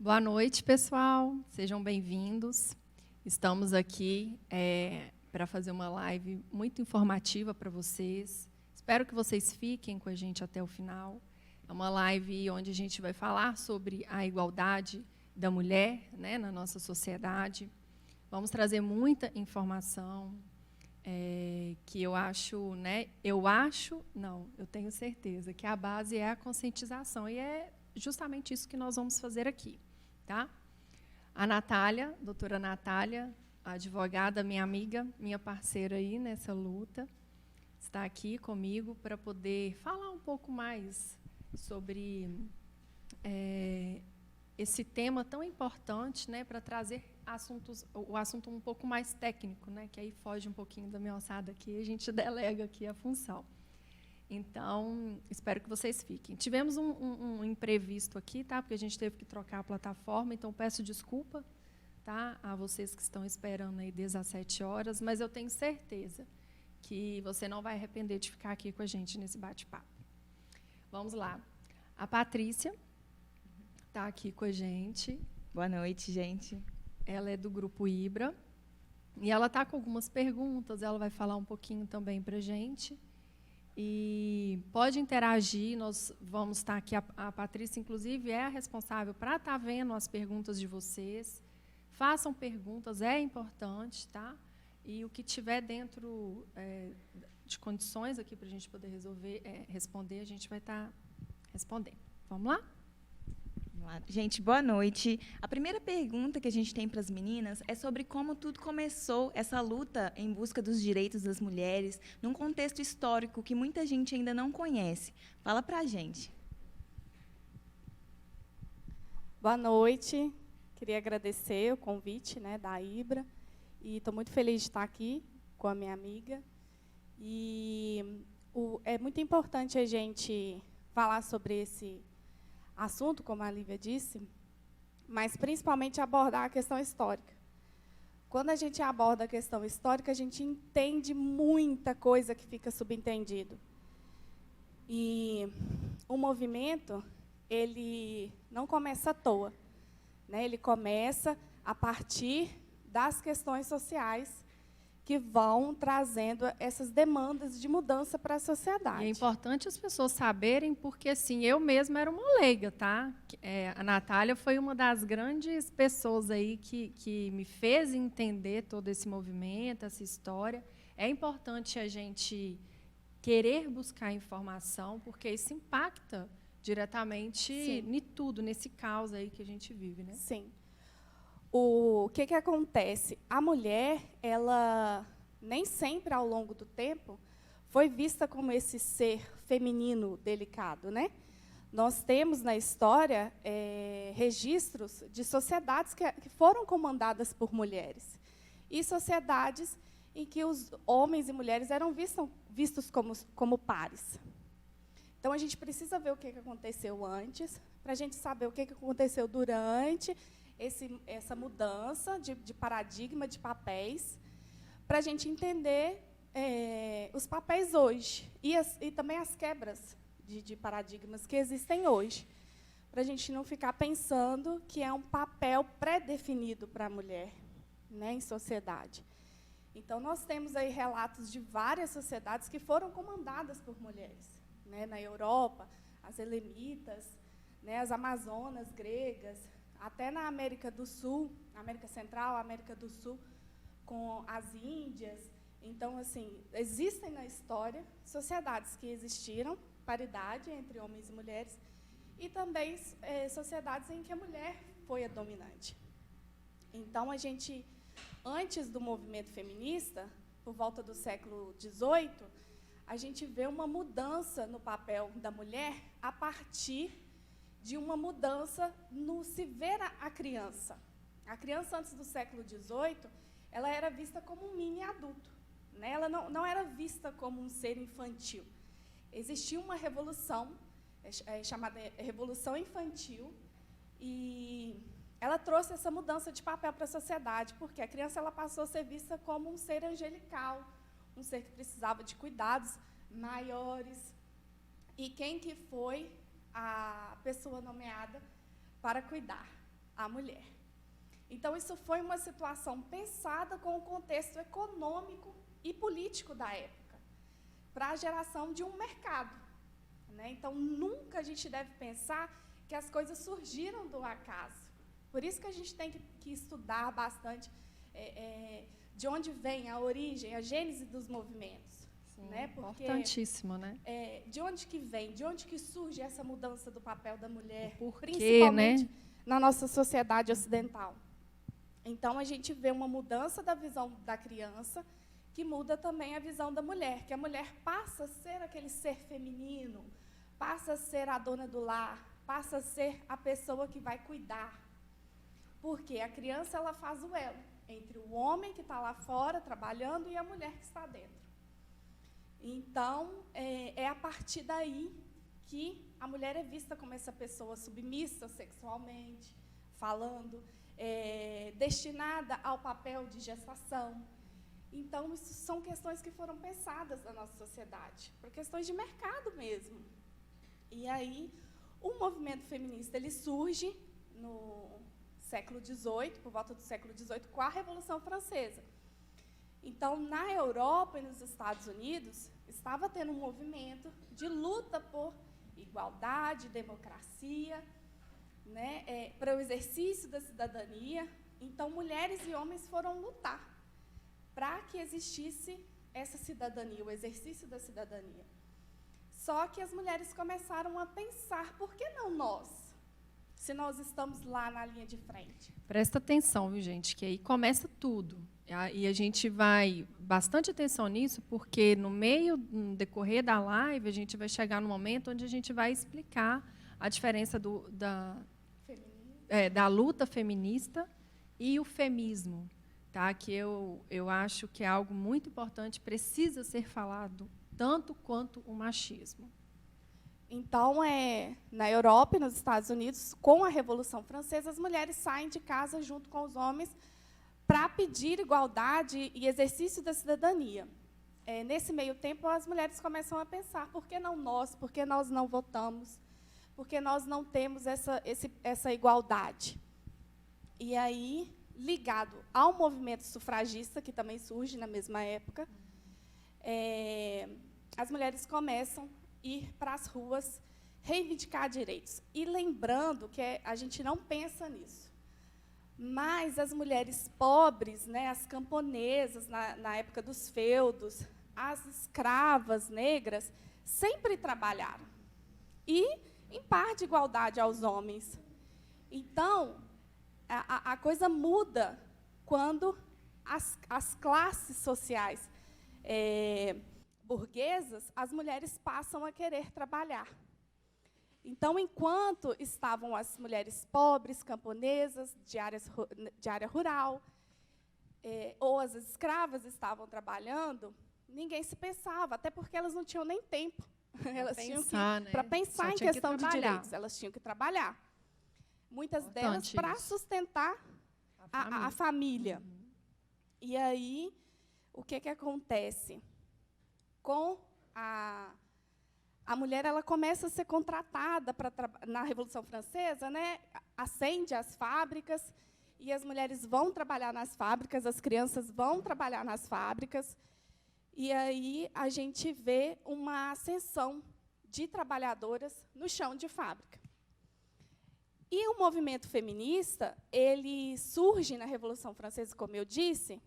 Boa noite, pessoal. Sejam bem-vindos. Estamos aqui para fazer uma live muito informativa para vocês. Espero que vocês fiquem com a gente até o final. É uma live onde a gente vai falar sobre a igualdade da mulher, né, na nossa sociedade. Vamos trazer muita informação que eu tenho certeza que a base é a conscientização e é justamente isso que nós vamos fazer aqui, tá? A Natália, doutora Natália, a advogada, minha amiga, minha parceira aí nessa luta, está aqui comigo para poder falar um pouco mais sobre esse tema tão importante, né, para trazer o assunto um pouco mais técnico, né, que aí foge um pouquinho da minha alçada aqui, a gente delega aqui a função. Então, espero que vocês fiquem. Tivemos um imprevisto aqui, tá? Porque a gente teve que trocar a plataforma, então peço desculpa, tá, a vocês que estão esperando aí desde as 7 horas, mas eu tenho certeza que você não vai arrepender de ficar aqui com a gente nesse bate-papo. Vamos lá. A Patrícia está aqui com a gente. Boa noite, gente. Ela é do Grupo Ibra e ela está com algumas perguntas, ela vai falar um pouquinho também para a gente. E pode interagir, nós vamos estar aqui, a Patrícia, inclusive, é a responsável para estar vendo as perguntas de vocês. Façam perguntas, é importante, tá? E o que tiver dentro de condições aqui para a gente poder responder, a gente vai estar respondendo. Vamos lá? Gente, boa noite. A primeira pergunta que a gente tem para as meninas é sobre como tudo começou, essa luta em busca dos direitos das mulheres, num contexto histórico que muita gente ainda não conhece. Fala para a gente. Boa noite. Queria agradecer o convite, né, da Ibra. E estou muito feliz de estar aqui com a minha amiga. E é muito importante a gente falar sobre esse assunto, como a Lívia disse, mas principalmente abordar a questão histórica. Quando a gente aborda a questão histórica, a gente entende muita coisa que fica subentendido. E o movimento, ele não começa à toa, né? Ele começa a partir das questões sociais que vão trazendo essas demandas de mudança para a sociedade. E é importante as pessoas saberem, porque assim, eu mesma era uma leiga, tá? A Natália foi uma das grandes pessoas aí que me fez entender todo esse movimento, essa história. É importante a gente querer buscar informação, porque isso impacta diretamente em tudo, nesse caos aí que a gente vive, né? Sim. O que acontece? A mulher, ela nem sempre, ao longo do tempo, foi vista como esse ser feminino delicado, né? Nós temos, na história, registros de sociedades que foram comandadas por mulheres. E sociedades em que os homens e mulheres eram vistos como pares. Então, a gente precisa ver o que aconteceu antes, para a gente saber o que aconteceu durante essa mudança de paradigma, de papéis, para a gente entender os papéis hoje e também as quebras de paradigmas que existem hoje, para a gente não ficar pensando que é um papel pré-definido para a mulher, né, em sociedade. Então, nós temos aí relatos de várias sociedades que foram comandadas por mulheres, né, na Europa, as helenitas, né, as amazonas gregas, até na América do Sul, na América Central, América do Sul, com as Índias. Então, assim, existem na história sociedades que existiram, paridade entre homens e mulheres, e também sociedades em que a mulher foi a dominante. Então, a gente, antes do movimento feminista, por volta do século XVIII, a gente vê uma mudança no papel da mulher a partir de uma mudança no se ver a criança. A criança, antes do século XVIII, ela era vista como um mini-adulto, né? Ela não era vista como um ser infantil. Existia uma revolução, chamada Revolução Infantil, e ela trouxe essa mudança de papel para a sociedade, porque a criança ela passou a ser vista como um ser angelical, um ser que precisava de cuidados maiores. E quem que foi a pessoa nomeada para cuidar? a mulher. Então, isso foi uma situação pensada com o contexto econômico e político da época, para a geração de um mercado, né? Então, nunca a gente deve pensar que as coisas surgiram do acaso. Por isso que a gente tem que estudar bastante de onde vem a origem, a gênese dos movimentos. Sim, né? Porque, importantíssimo, né? De onde que vem, de onde que surge essa mudança do papel da mulher, Porquê, principalmente né? na nossa sociedade ocidental. Então, a gente vê uma mudança da visão da criança, que muda também a visão da mulher, que a mulher passa a ser aquele ser feminino, passa a ser a dona do lar, passa a ser a pessoa que vai cuidar. Porque a criança ela faz o elo entre o homem que está lá fora trabalhando e a mulher que está dentro. Então, é a partir daí que a mulher é vista como essa pessoa submissa sexualmente, falando, destinada ao papel de gestação. Então, isso são questões que foram pensadas na nossa sociedade, por questões de mercado mesmo. E aí, o movimento feminista ele surge no século XVIII, por volta do século XVIII, com a Revolução Francesa. Então, na Europa e nos Estados Unidos, estava tendo um movimento de luta por igualdade, democracia, né, para o exercício da cidadania. Então, mulheres e homens foram lutar para que existisse essa cidadania, o exercício da cidadania. Só que as mulheres começaram a pensar, por que não nós? Se nós estamos lá na linha de frente. Presta atenção, viu, gente, que aí começa tudo. E a gente vai bastante atenção nisso, porque no decorrer da live, a gente vai chegar no momento onde a gente vai explicar a diferença da luta feminista e o femismo, tá? Que eu acho que é algo muito importante, precisa ser falado tanto quanto o machismo. Então, na Europa e nos Estados Unidos, com a Revolução Francesa, as mulheres saem de casa junto com os homens para pedir igualdade e exercício da cidadania. Nesse meio tempo, as mulheres começam a pensar, por que não nós? Por que nós não votamos? Por que nós não temos essa igualdade? E aí, ligado ao movimento sufragista, que também surge na mesma época, as mulheres começam a ir para as ruas reivindicar direitos. E lembrando que a gente não pensa nisso, mas as mulheres pobres, né, as camponesas, na época dos feudos, as escravas negras, sempre trabalharam. E em par de igualdade aos homens. Então, a coisa muda quando as classes sociais burguesas, as mulheres passam a querer trabalhar. Então, enquanto estavam as mulheres pobres, camponesas, de área rural, ou as escravas estavam trabalhando, ninguém se pensava, até porque elas não tinham nem tempo. Elas tinham para pensar em questão de direitos, elas tinham que trabalhar. Muitas delas para sustentar a família. E aí, o que acontece? Com a mulher, ela começa a ser contratada na Revolução Francesa, né? Acende as fábricas e as mulheres vão trabalhar nas fábricas, as crianças vão trabalhar nas fábricas. E aí a gente vê uma ascensão de trabalhadoras no chão de fábrica. E o movimento feminista, ele surge na Revolução Francesa, como eu disse,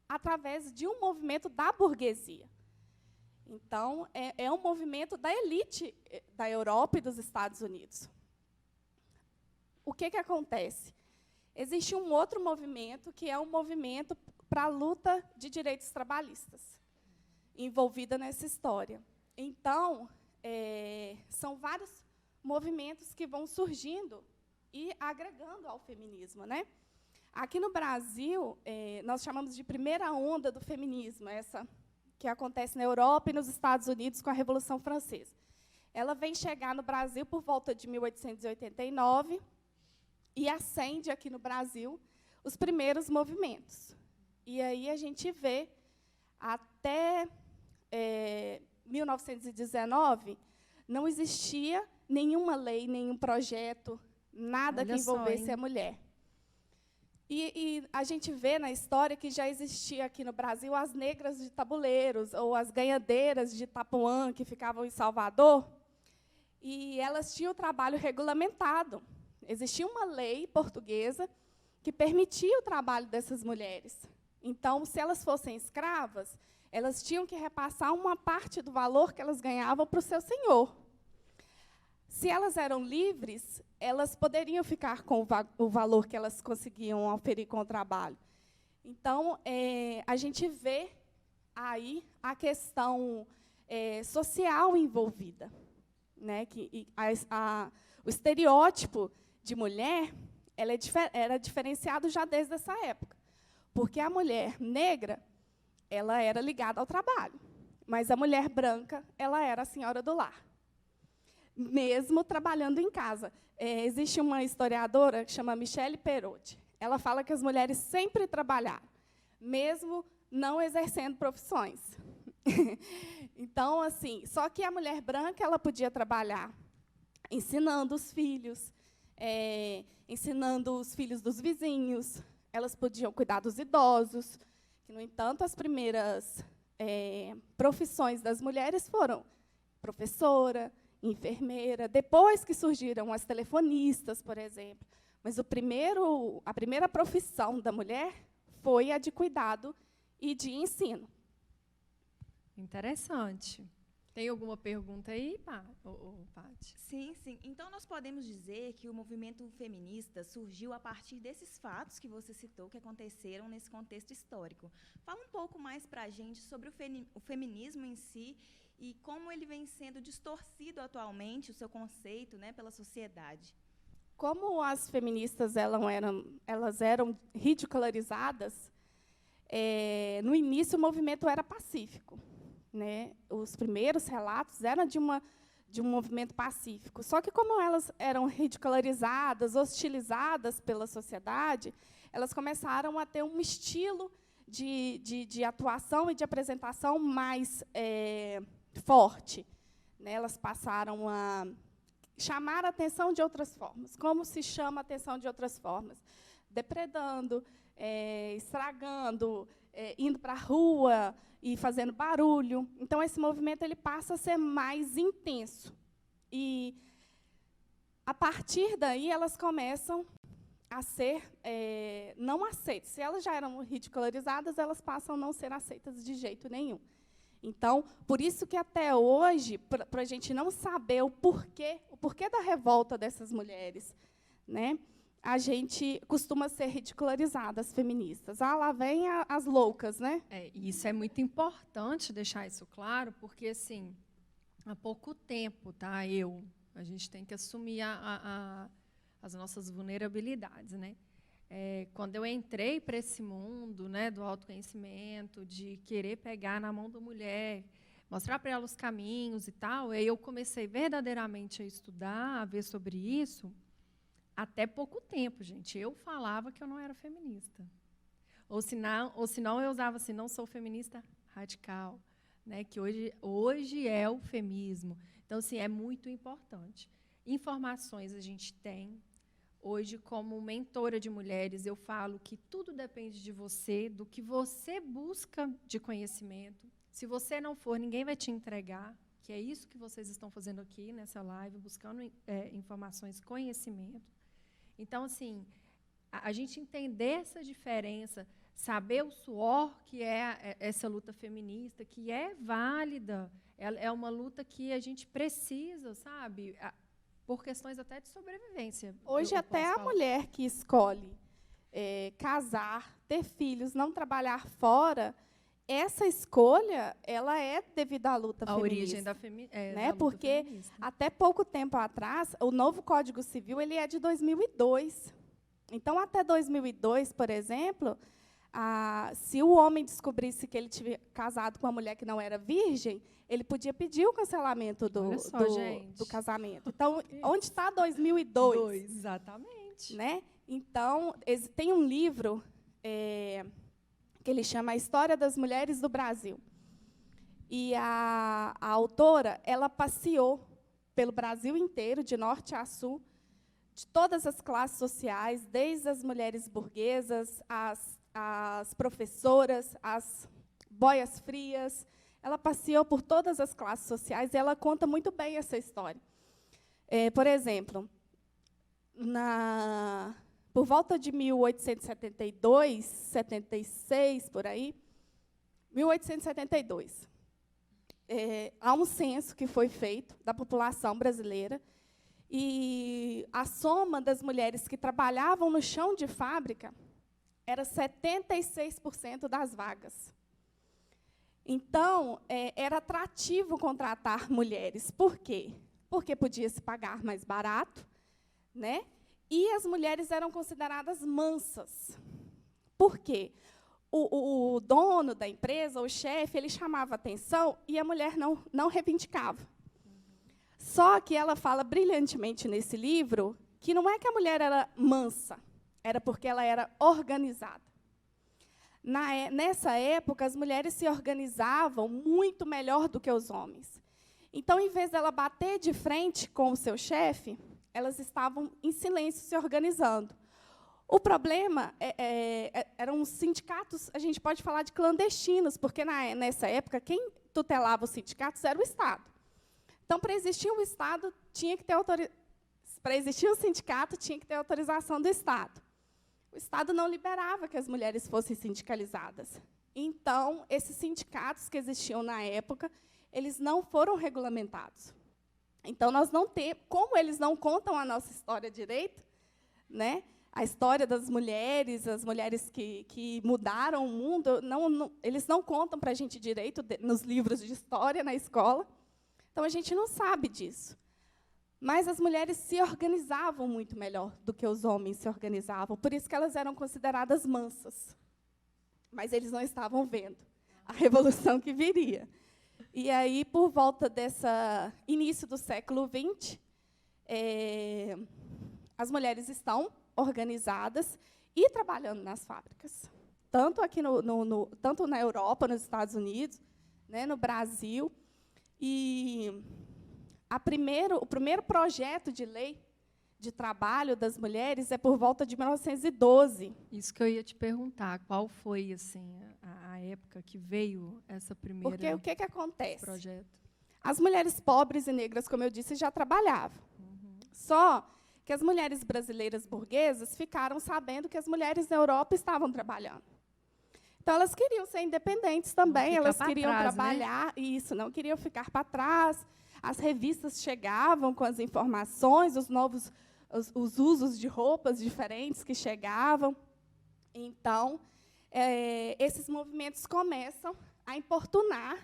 através de um movimento da burguesia. Então, é um movimento da elite da Europa e dos Estados Unidos. O que acontece? Existe um outro movimento, que é um movimento para a luta de direitos trabalhistas, envolvida nessa história. Então, são vários movimentos que vão surgindo e agregando ao feminismo, né? Aqui no Brasil, nós chamamos de primeira onda do feminismo, essa que acontece na Europa e nos Estados Unidos com a Revolução Francesa. Ela vem chegar no Brasil por volta de 1889 e acende aqui no Brasil os primeiros movimentos. E aí a gente vê, até 1919, não existia nenhuma lei, nenhum projeto, nada que envolvesse a mulher. E a gente vê na história que já existia aqui no Brasil as negras de tabuleiros, ou as ganhadeiras de Itapuã, que ficavam em Salvador, e elas tinham o trabalho regulamentado. Existia uma lei portuguesa que permitia o trabalho dessas mulheres. Então, se elas fossem escravas, elas tinham que repassar uma parte do valor que elas ganhavam para o seu senhor. Se elas eram livres, elas poderiam ficar com o valor que elas conseguiam oferir com o trabalho. Então, a gente vê aí a questão social envolvida, né? O estereótipo de mulher era diferenciado já desde essa época, porque a mulher negra ela era ligada ao trabalho, mas a mulher branca ela era a senhora do lar, mesmo trabalhando em casa. Existe uma historiadora que chama Michelle Perotti. Ela fala que as mulheres sempre trabalharam, mesmo não exercendo profissões. Então, assim, só que a mulher branca ela podia trabalhar ensinando os filhos, ensinando os filhos dos vizinhos, elas podiam cuidar dos idosos, que, no entanto, as primeiras profissões das mulheres foram professora, enfermeira, depois que surgiram as telefonistas, por exemplo. Mas a primeira profissão da mulher foi a de cuidado e de ensino. Interessante. Tem alguma pergunta aí, Paty? Sim, sim. Então, nós podemos dizer que o movimento feminista surgiu a partir desses fatos que você citou, que aconteceram nesse contexto histórico. Fala um pouco mais para a gente sobre o feminismo em si e como ele vem sendo distorcido atualmente, o seu conceito, né, pela sociedade. Como as feministas elas eram ridicularizadas, no início o movimento era pacífico, né? Os primeiros relatos eram de um movimento pacífico. Só que, como elas eram ridicularizadas, hostilizadas pela sociedade, elas começaram a ter um estilo de atuação e de apresentação mais forte, né? Elas passaram a chamar a atenção de outras formas. Como se chama a atenção de outras formas? Depredando, estragando, indo para a rua e fazendo barulho. Então, esse movimento ele passa a ser mais intenso. E, a partir daí, elas começam a ser não aceitas. Se elas já eram ridicularizadas, elas passam a não ser aceitas de jeito nenhum. Então, por isso que até hoje, para a gente não saber o porquê da revolta dessas mulheres, né, a gente costuma ser ridicularizada, as feministas. Lá vem as loucas, né? Isso é muito importante deixar isso claro, porque, assim, há pouco tempo, tá? A gente tem que assumir as nossas vulnerabilidades, né? Quando eu entrei para esse mundo, né, do autoconhecimento, de querer pegar na mão da mulher, mostrar para ela os caminhos e tal, aí eu comecei verdadeiramente a estudar, a ver sobre isso, até pouco tempo, gente. Eu falava que eu não era feminista. Ou senão eu usava assim, não sou feminista radical, né, que hoje é o feminismo. Então, assim, é muito importante. Informações a gente tem. Hoje, como mentora de mulheres, eu falo que tudo depende de você, do que você busca de conhecimento. Se você não for, ninguém vai te entregar, que é isso que vocês estão fazendo aqui nessa live, buscando informações, conhecimento. Então, assim, a gente entender essa diferença, saber o suor que é essa luta feminista, que é válida, é uma luta que a gente precisa, sabe? Por questões até de sobrevivência. Hoje, até a mulher que escolhe casar, ter filhos, não trabalhar fora, essa escolha ela é devido à luta feminista. A origem da né? Porque, feminista. Até pouco tempo atrás, o novo Código Civil ele é de 2002. Então, até 2002, por exemplo, se o homem descobrisse que ele tinha casado com uma mulher que não era virgem, ele podia pedir o cancelamento do casamento. Então, onde está 2002? Exatamente. Né? Então, tem um livro que ele chama A História das Mulheres do Brasil. E a autora ela passeou pelo Brasil inteiro, de norte a sul, de todas as classes sociais, desde as mulheres burguesas, as professoras, as boias frias. Ela passeou por todas as classes sociais e ela conta muito bem essa história. Por exemplo, por volta de 1872, 76, por aí, 1872, há um censo que foi feito da população brasileira, e a soma das mulheres que trabalhavam no chão de fábrica era 76% das vagas. Então, era atrativo contratar mulheres. Por quê? Porque podia se pagar mais barato, né? E as mulheres eram consideradas mansas. Por quê? O dono da empresa, o chefe, ele chamava atenção e a mulher não reivindicava. Só que ela fala brilhantemente nesse livro que não é que a mulher era mansa, era porque ela era organizada. Nessa época, as mulheres se organizavam muito melhor do que os homens. Então, em vez dela bater de frente com o seu chefe, elas estavam em silêncio se organizando. O problema eram os sindicatos, a gente pode falar de clandestinos, porque nessa época quem tutelava os sindicatos era o Estado. Então, para existir um Estado, tinha que ter para existir um sindicato, tinha que ter autorização do Estado. O Estado não liberava que as mulheres fossem sindicalizadas. Então, esses sindicatos que existiam na época, eles não foram regulamentados. Então, nós não temos, como eles não contam a nossa história direito, né? A história das mulheres, as mulheres que mudaram o mundo, eles não contam para a gente direito nos livros de história, na escola. Então, a gente não sabe disso. Mas as mulheres se organizavam muito melhor do que os homens se organizavam. Por isso que elas eram consideradas mansas. Mas eles não estavam vendo a revolução que viria. E aí, por volta desse início do século XX, as mulheres estão organizadas e trabalhando nas fábricas. Tanto aqui tanto na Europa, nos Estados Unidos, né, no Brasil. E o primeiro projeto de lei de trabalho das mulheres é por volta de 1912. Isso que eu ia te perguntar, qual foi assim a época que veio essa primeira Porque o que acontece? Projeto? As mulheres pobres e negras, como eu disse, já trabalhavam. Só que as mulheres brasileiras burguesas ficaram sabendo que as mulheres na Europa estavam trabalhando. Então, elas queriam ser independentes também, elas queriam trabalhar, né? Isso, não queriam ficar para trás. As revistas chegavam com as informações, os usos de roupas diferentes que chegavam. Então, esses movimentos começam a importunar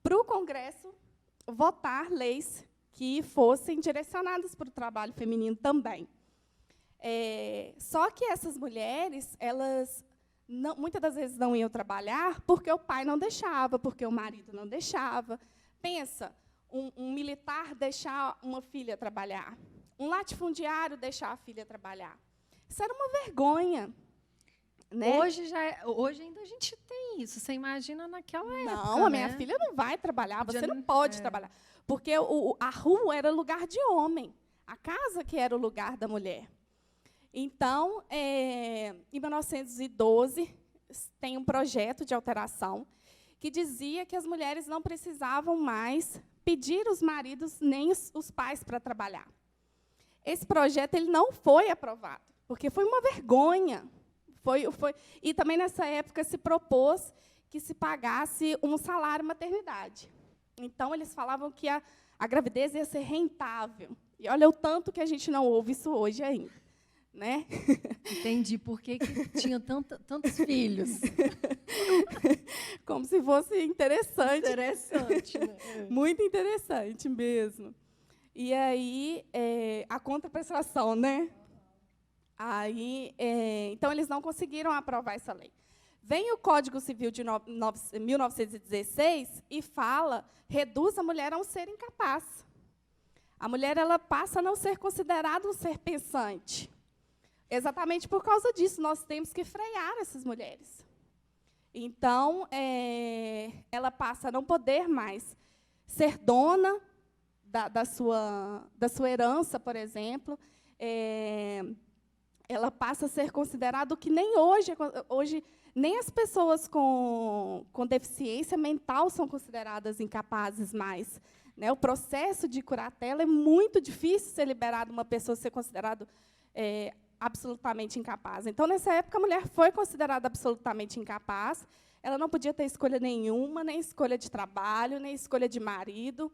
para o Congresso votar leis que fossem direcionadas para o trabalho feminino também. Só que essas mulheres, elas muitas das vezes não iam trabalhar porque o pai não deixava, porque o marido não deixava. Pensa, um militar deixar uma filha trabalhar, um latifundiário deixar a filha trabalhar. Isso era uma vergonha. Né? Hoje ainda a gente tem isso. Você imagina naquela época. Não, a minha filha não vai trabalhar, você não pode trabalhar. Porque a rua era lugar de homem, a casa que era o lugar da mulher. Então, em 1912, tem um projeto de alteração que dizia que as mulheres não precisavam mais pedir os maridos nem os pais para trabalhar. Esse projeto ele não foi aprovado, porque foi uma vergonha. E também, nessa época, se propôs que se pagasse um salário maternidade. Então, eles falavam que a gravidez ia ser rentável. E olha o tanto que a gente não ouve isso hoje ainda. Né? Entendi por que tinha tantos filhos. Como se fosse interessante. Interessante, né? Muito interessante mesmo. E aí, a contraprestação, né? Aí, então, eles não conseguiram aprovar essa lei. Vem o Código Civil de 1916 e reduz a mulher a um ser incapaz. A mulher ela passa a não ser considerada um ser pensante. Exatamente por causa disso, nós temos que frear essas mulheres. Então, ela passa a não poder mais ser dona da sua herança, por exemplo. ela passa a ser considerada o que nem hoje nem as pessoas com deficiência mental são consideradas incapazes mais. Né? O processo de curatela é muito difícil ser liberado uma pessoa ser considerada absolutamente incapaz. Então, nessa época, a mulher foi considerada absolutamente incapaz. Ela não podia ter escolha nenhuma, nem escolha de trabalho, nem escolha de marido,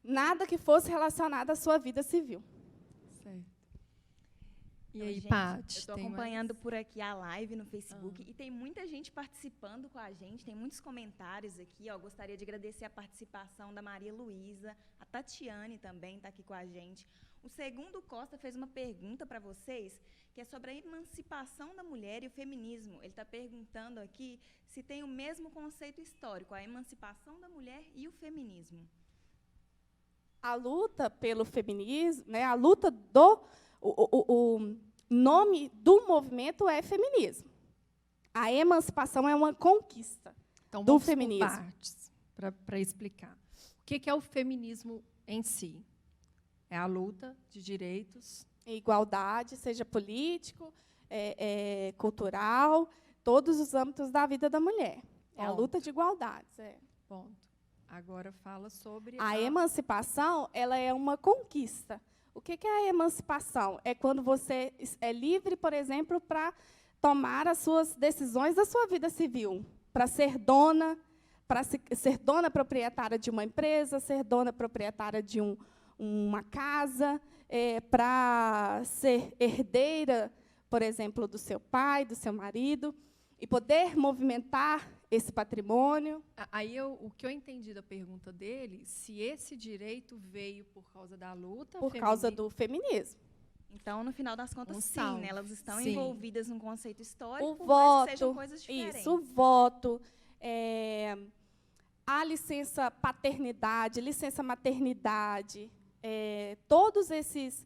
nada que fosse relacionado à sua vida civil. Certo. E Então, aí, gente, Paty? eu estou acompanhando por aqui a live no Facebook e tem muita gente participando com a gente, tem muitos comentários aqui. Ó, gostaria de agradecer a participação da Maria Luísa, a Tatiane também está aqui com a gente. O Segundo Costa fez uma pergunta para vocês, que é sobre a emancipação da mulher e o feminismo. Ele está perguntando aqui se tem o mesmo conceito histórico, a emancipação da mulher e o feminismo. A luta pelo feminismo, né, a luta do... O nome do movimento é feminismo. A emancipação é uma conquista então, do vamos feminismo. por partes, para explicar. O que é o feminismo em si? É a luta de direitos. Igualdade, seja político, cultural, todos os âmbitos da vida da mulher. É a luta de igualdades. Ponto. Agora fala sobre a emancipação, ela é uma conquista. O que é a emancipação? É quando você é livre, por exemplo, para tomar as suas decisões da sua vida civil, para ser dona proprietária de uma empresa, ser dona proprietária de uma casa, para ser herdeira, por exemplo, do seu pai, do seu marido, e poder movimentar esse patrimônio. Aí, o que eu entendi da pergunta dele, se esse direito veio por causa da luta por causa do feminismo. Então, no final das contas, sim, né? Elas estão sim. envolvidas num conceito histórico, o voto, sejam coisas diferentes. Isso, o voto, a licença paternidade, licença maternidade, todos esses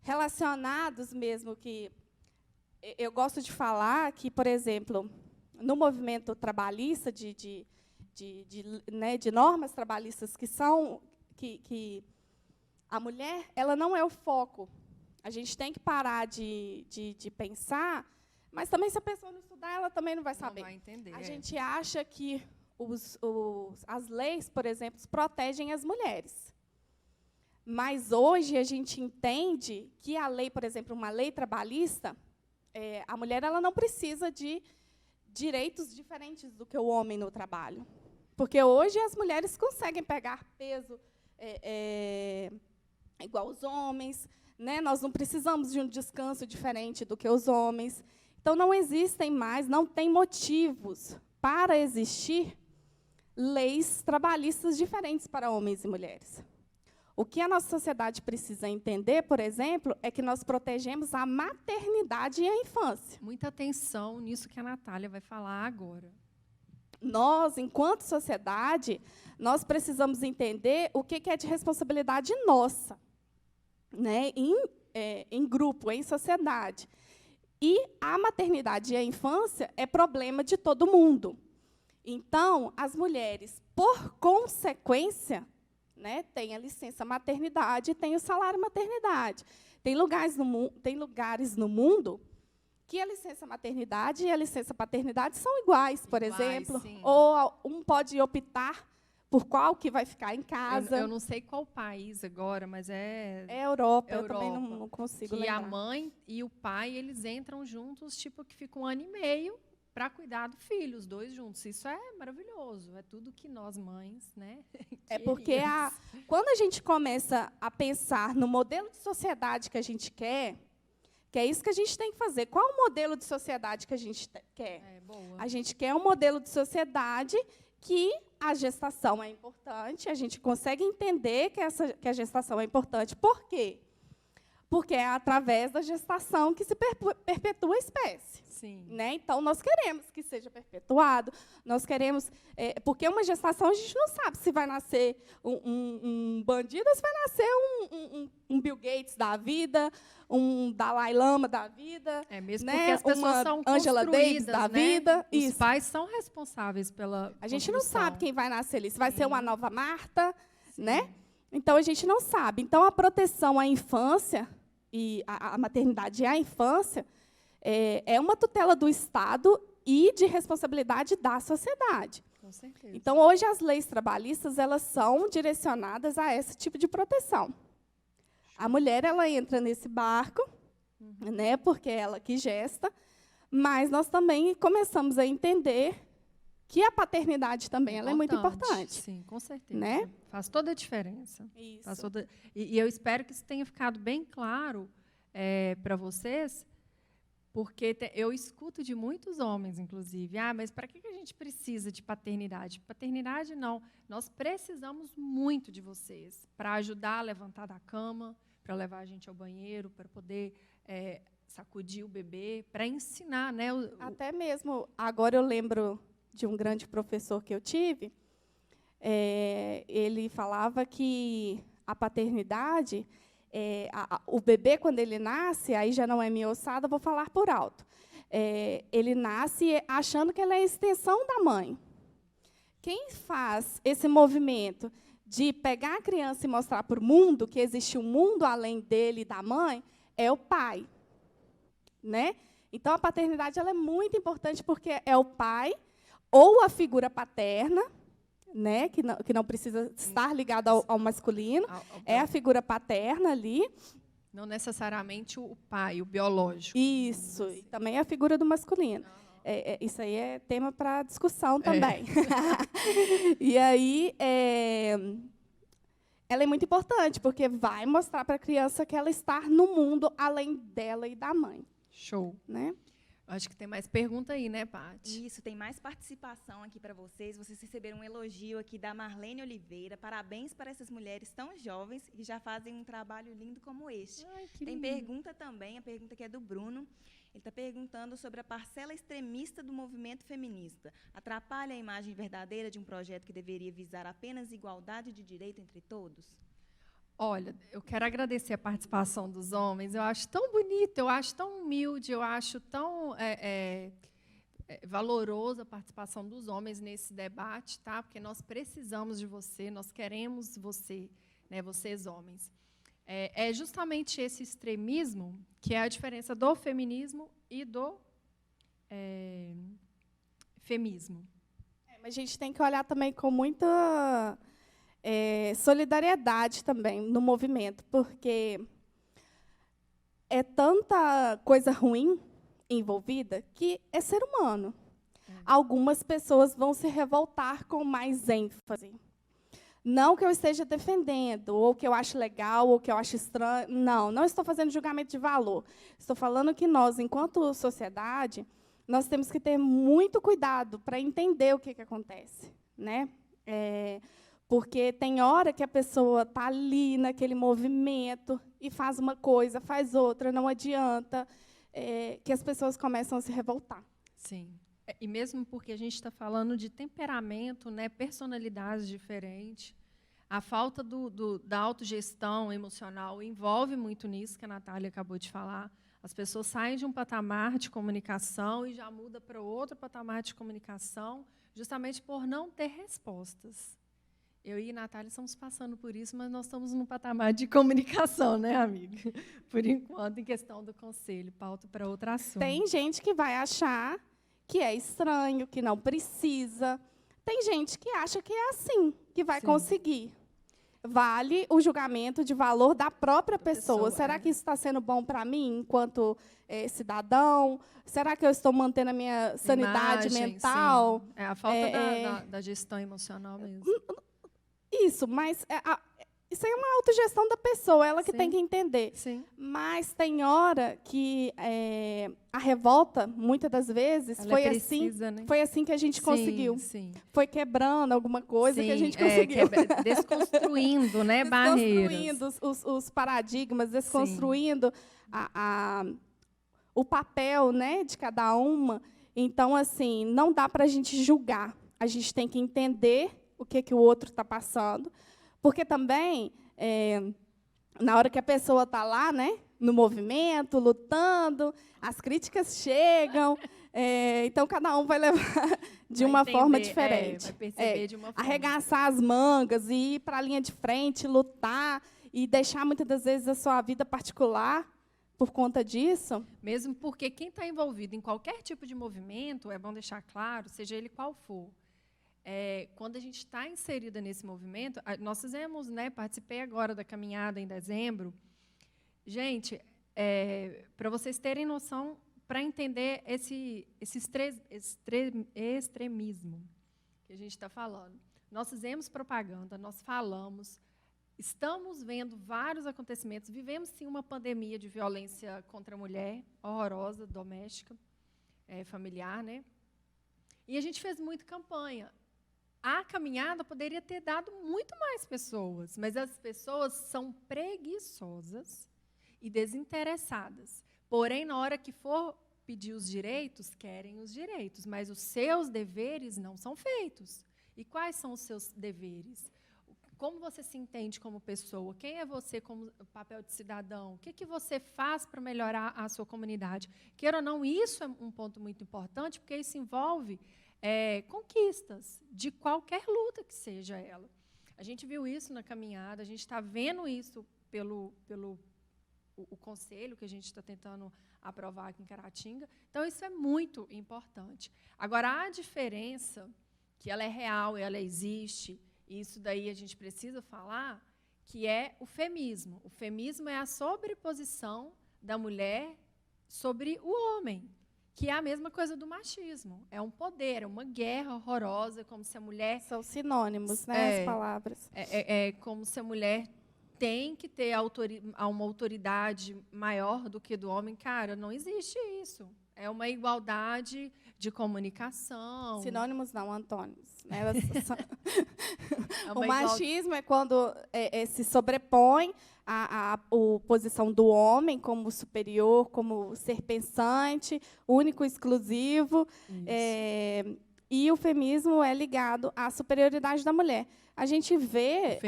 relacionados mesmo que eu gosto de falar que, por exemplo, no movimento trabalhista de normas trabalhistas que a mulher ela não é o foco. A gente tem que parar de pensar, mas também se a pessoa não estudar, ela também não vai saber. Não vai entender. A gente acha que as leis, por exemplo, protegem as mulheres. Mas hoje a gente entende que a lei, por exemplo, uma lei trabalhista, a mulher ela não precisa de direitos diferentes do que o homem no trabalho. Porque hoje as mulheres conseguem pegar peso igual os homens, né? Nós não precisamos de um descanso diferente do que os homens. Então, não existem mais, não tem motivos para existir leis trabalhistas diferentes para homens e mulheres. O que a nossa sociedade precisa entender, por exemplo, é que nós protegemos a maternidade e a infância. Muita atenção nisso que a Natália vai falar agora. Nós, enquanto sociedade, nós precisamos entender o que é de responsabilidade nossa, né? Em grupo, em sociedade. E a maternidade e a infância é problema de todo mundo. Então, as mulheres, por consequência, né, tem a licença maternidade e tem o salário maternidade. Tem lugares no mundo que a licença maternidade e a licença paternidade são iguais, por exemplo. Sim. Ou um pode optar por qual que vai ficar em casa. Eu não sei qual país agora, mas é Europa. Eu também não consigo lembrar. E a mãe e o pai, eles entram juntos, tipo, que fica 1 ano e meio para cuidar do filho, os dois juntos. Isso é maravilhoso. É tudo que nós, mães, né? É porque quando a gente começa a pensar no modelo de sociedade que a gente quer, que é isso que a gente tem que fazer. Qual o modelo de sociedade que a gente quer? Boa. A gente quer um modelo de sociedade que a gestação é importante, a gente consegue entender que a gestação é importante. Por quê? Porque é através da gestação que se perpetua a espécie. Sim. Né? Então, nós queremos que seja perpetuado, nós queremos... porque uma gestação, a gente não sabe se vai nascer um bandido ou se vai nascer um Bill Gates da vida, um Dalai Lama da vida. Mesmo né? porque as pessoas são Angela Davis da vida. Os Isso. pais são responsáveis pela A gente não sabe quem vai nascer ali. Se vai ser uma nova Marta, Sim. né? Então, a gente não sabe. Então, a proteção à infância, e a maternidade e a infância é uma tutela do Estado e de responsabilidade da sociedade. Com certeza. Então, hoje, as leis trabalhistas elas são direcionadas a esse tipo de proteção. A mulher ela entra nesse barco, né, porque é ela que gesta, mas nós também começamos a entender que a paternidade também ela é muito importante. Sim, com certeza. Né? Faz toda a diferença. Isso. Faz toda... E eu espero que isso tenha ficado bem claro para vocês, porque eu escuto de muitos homens, inclusive, mas para que a gente precisa de paternidade? Paternidade, não. Nós precisamos muito de vocês para ajudar a levantar da cama, para levar a gente ao banheiro, para poder sacudir o bebê, para ensinar. Né, Até mesmo, agora eu lembro de um grande professor que eu tive, ele falava que a paternidade... o bebê, quando ele nasce, aí já não é minha ossada, vou falar por alto. Ele nasce achando que ele é a extensão da mãe. Quem faz esse movimento de pegar a criança e mostrar para o mundo que existe um mundo além dele e da mãe é o pai. Né? Então, a paternidade ela é muito importante porque é o pai ou a figura paterna, né, que não precisa estar ligado ao masculino, é a figura paterna ali. Não necessariamente o pai, o biológico. Isso, e também a figura do masculino. Isso aí é tema para discussão também. E aí, ela é muito importante, porque vai mostrar para a criança que ela está no mundo além dela e da mãe. Show. Né? Acho que tem mais pergunta aí, né, Paty? Isso, tem mais participação aqui para vocês. Vocês receberam um elogio aqui da Marlene Oliveira. Parabéns para essas mulheres tão jovens que já fazem um trabalho lindo como este. Ai, que tem lindo. pergunta também, a pergunta que é do Bruno. Ele está perguntando sobre a parcela extremista do movimento feminista. Atrapalha a imagem verdadeira de um projeto que deveria visar apenas igualdade de direito entre todos? Olha, eu quero agradecer a participação dos homens. Eu acho tão bonito, eu acho tão humilde, eu acho tão valorosa a participação dos homens nesse debate, tá? Porque nós precisamos de você, nós queremos você, né, vocês homens. É justamente esse extremismo que é a diferença do feminismo e do femismo. Mas a gente tem que olhar também com muita... solidariedade também no movimento, porque é tanta coisa ruim envolvida que é ser humano. Algumas pessoas vão se revoltar com mais ênfase. Não que eu esteja defendendo, ou que eu acho legal, ou que eu acho estranho. Não estou fazendo julgamento de valor. Estou falando que nós, enquanto sociedade, nós temos que ter muito cuidado para entender o que acontece. Né? Porque tem hora que a pessoa está ali naquele movimento e faz uma coisa, faz outra, não adianta, que as pessoas começam a se revoltar. Sim. E mesmo porque a gente está falando de temperamento, né, personalidades diferentes, a falta da autogestão emocional envolve muito nisso que a Natália acabou de falar. As pessoas saem de um patamar de comunicação e já mudam para outro patamar de comunicação, justamente por não ter respostas. Eu e a Natália estamos passando por isso, mas nós estamos num patamar de comunicação, né, amiga? Por enquanto, em questão do conselho, pauta para outro assunto. Tem gente que vai achar que é estranho, que não precisa. Tem gente que acha que é assim, que vai conseguir. Vale o julgamento de valor da própria pessoa. Será que isso está sendo bom para mim, enquanto cidadão? Será que eu estou mantendo a minha sanidade mental? Sim. A falta da gestão emocional mesmo. Isso, mas isso aí é uma autogestão da pessoa, ela que tem que entender. Sim. Mas tem hora que a revolta, muitas das vezes, foi assim que a gente conseguiu. Sim. Foi quebrando alguma coisa que a gente conseguiu. Desconstruindo, né, barreiras. Desconstruindo os paradigmas, desconstruindo o papel, né, de cada uma. Então, assim, não dá para a gente julgar. A gente tem que entender o que o outro está passando. Porque também, na hora que a pessoa está lá, né, no movimento, lutando, as críticas chegam, então cada um vai levar de uma forma diferente. Vai perceber de uma forma. Arregaçar as mangas e ir para a linha de frente, lutar e deixar muitas das vezes a sua vida particular por conta disso. Mesmo porque quem está envolvido em qualquer tipo de movimento, é bom deixar claro, seja ele qual for, quando a gente está inserida nesse movimento, nós fizemos, né, participei agora da caminhada em dezembro. Gente, para vocês terem noção, para entender esse extremismo que a gente está falando. Nós fizemos propaganda, nós falamos, estamos vendo vários acontecimentos, vivemos, sim, uma pandemia de violência contra a mulher, horrorosa, doméstica, familiar, né? E a gente fez muita campanha. A caminhada poderia ter dado muito mais pessoas, mas as pessoas são preguiçosas e desinteressadas. Porém, na hora que for pedir os direitos, querem os direitos, mas os seus deveres não são feitos. E quais são os seus deveres? Como você se entende como pessoa? Quem é você como papel de cidadão? O que você faz para melhorar a sua comunidade? Queira ou não, isso é um ponto muito importante, porque isso envolve conquistas de qualquer luta que seja ela. A gente viu isso na caminhada, a gente está vendo isso pelo conselho que a gente está tentando aprovar aqui em Caratinga. Então, isso é muito importante. Agora, a diferença, que ela é real, ela existe, e isso daí a gente precisa falar, que é o feminismo. O feminismo é a sobreposição da mulher sobre o homem, que é a mesma coisa do machismo. É um poder, é uma guerra horrorosa, como se a mulher... São sinônimos, né, as palavras. Como se a mulher tem que ter uma autoridade maior do que do homem. Cara, não existe isso. É uma igualdade de comunicação. Sinônimos não, antônimos. Né? O machismo é quando se sobrepõe a posição do homem como superior, como ser pensante, único, exclusivo. E o feminismo é ligado à superioridade da mulher. A gente vê...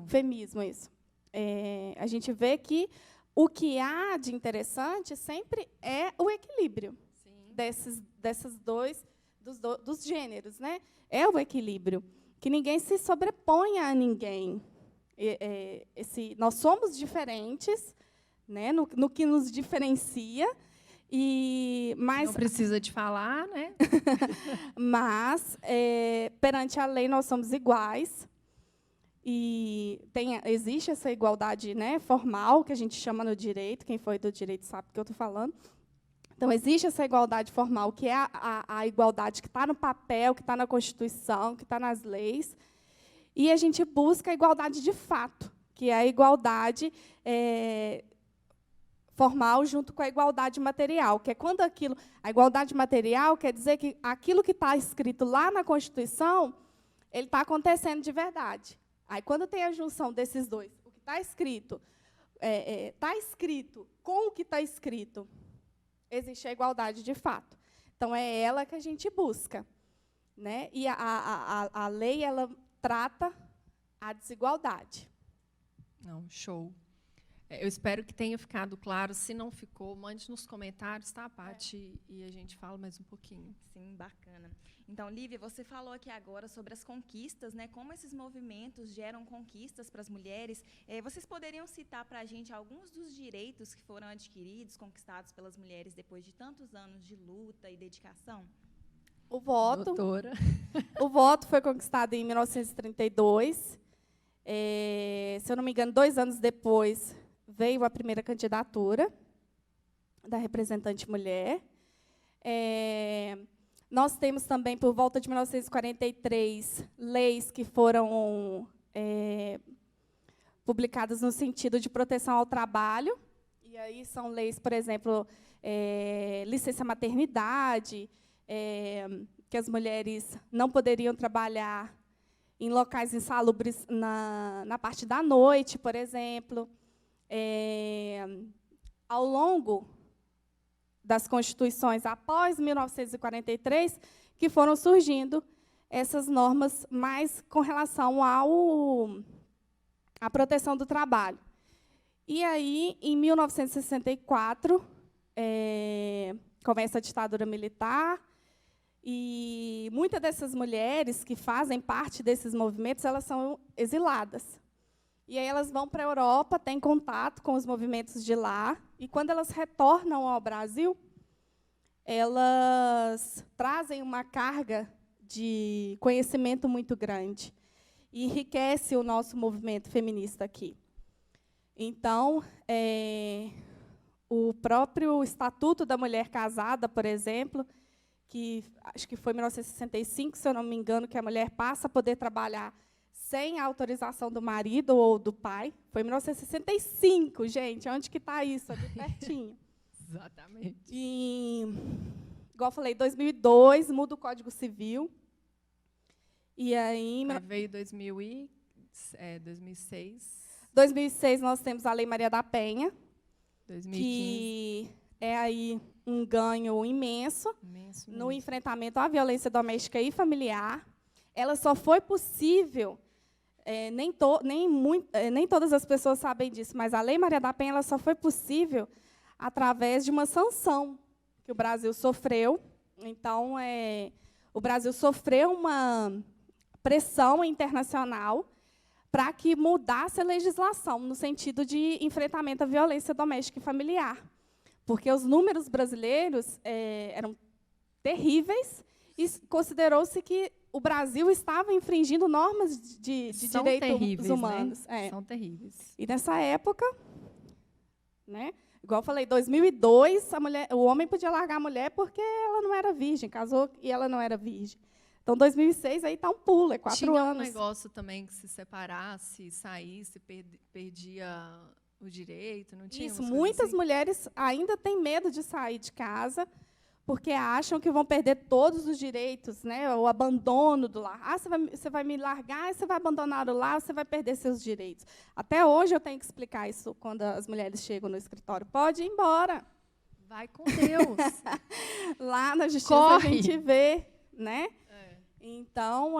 Feminismo, isso. A gente vê que o que há de interessante sempre é o equilíbrio dos gêneros, né? É o equilíbrio, que ninguém se sobreponha a ninguém. Nós somos diferentes, né, no que nos diferencia, mas não precisa de falar, né? Mas perante a lei nós somos iguais. E existe essa igualdade, né, formal, que a gente chama no direito, quem foi do direito sabe do que eu estou falando. Então, existe essa igualdade formal, que é a igualdade que está no papel, que está na Constituição, que está nas leis. E a gente busca a igualdade de fato, que é a igualdade formal junto com a igualdade material, que é quando a igualdade material quer dizer que aquilo que está escrito lá na Constituição, ele está acontecendo de verdade. Aí, quando tem a junção desses dois, o que está escrito com o que está escrito, existe a igualdade de fato. Então, é ela que a gente busca, né? E a lei, ela trata a desigualdade. Não, show. Eu espero que tenha ficado claro. Se não ficou, mande nos comentários, tá, Paty? E a gente fala mais um pouquinho. Sim, bacana. Então, Lívia, você falou aqui agora sobre as conquistas, né? Como esses movimentos geram conquistas para as mulheres. Vocês poderiam citar para a gente alguns dos direitos que foram adquiridos, conquistados pelas mulheres depois de tantos anos de luta e dedicação? O voto. Doutora. O voto foi conquistado em 1932. Se eu não me engano, 2 anos depois veio a primeira candidatura da representante mulher. Nós temos também, por volta de 1943, leis que foram publicadas no sentido de proteção ao trabalho. E aí são leis, por exemplo, licença maternidade, que as mulheres não poderiam trabalhar em locais insalubres na parte da noite, por exemplo. Ao longo das constituições após 1943, que foram surgindo essas normas mais com relação à proteção do trabalho. E aí, em 1964, começa a ditadura militar, e muitas dessas mulheres que fazem parte desses movimentos, elas são exiladas. E aí elas vão para a Europa, têm contato com os movimentos de lá, e quando elas retornam ao Brasil, elas trazem uma carga de conhecimento muito grande e enriquece o nosso movimento feminista aqui. Então, o próprio Estatuto da Mulher Casada, por exemplo, que acho que foi em 1965, se eu não me engano, que a mulher passa a poder trabalhar sem a autorização do marido ou do pai. Foi em 1965, gente. Onde que está isso? Ali pertinho. Exatamente. E, igual eu falei, 2002, muda o Código Civil. E aí... Aí veio 2006. 2006, nós temos a Lei Maria da Penha, 2015. que é aí um ganho imenso no enfrentamento à violência doméstica e familiar. Ela só foi possível, nem todas as pessoas sabem disso, mas a Lei Maria da Penha ela só foi possível através de uma sanção que o Brasil sofreu. Então, o Brasil sofreu uma pressão internacional para que mudasse a legislação no sentido de enfrentamento à violência doméstica e familiar. Porque os números brasileiros eram terríveis e considerou-se que o Brasil estava infringindo normas de direitos humanos. Né? São terríveis. E nessa época, né, igual eu falei, 2002, o homem podia largar a mulher porque ela não era virgem, casou e ela não era virgem. Então, 2006, aí está um pulo, é 4 anos. Tinha um negócio também que se separasse, saísse, perdia o direito, não tinha? Isso, muitas mulheres ainda têm medo de sair de casa, porque acham que vão perder todos os direitos, né, o abandono do lar. Ah, você vai me largar, você vai abandonar o lar, você vai perder seus direitos. Até hoje eu tenho que explicar isso quando as mulheres chegam no escritório. Pode ir embora. Vai com Deus. Lá na justiça Corre. a gente vê, né? Então,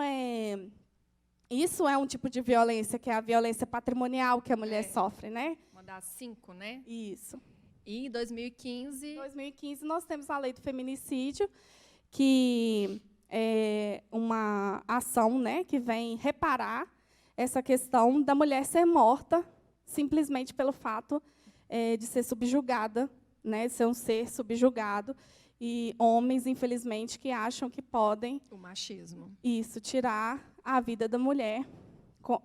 isso é um tipo de violência, que é a violência patrimonial que a mulher sofre, né? Uma das 5, né? Isso. E em 2015... Em 2015, nós temos a lei do feminicídio, que é uma ação, né, que vem reparar essa questão da mulher ser morta simplesmente pelo fato de ser subjugada, né, de ser um ser subjugado. E homens, infelizmente, que acham que podem... O machismo. Isso, tirar a vida da mulher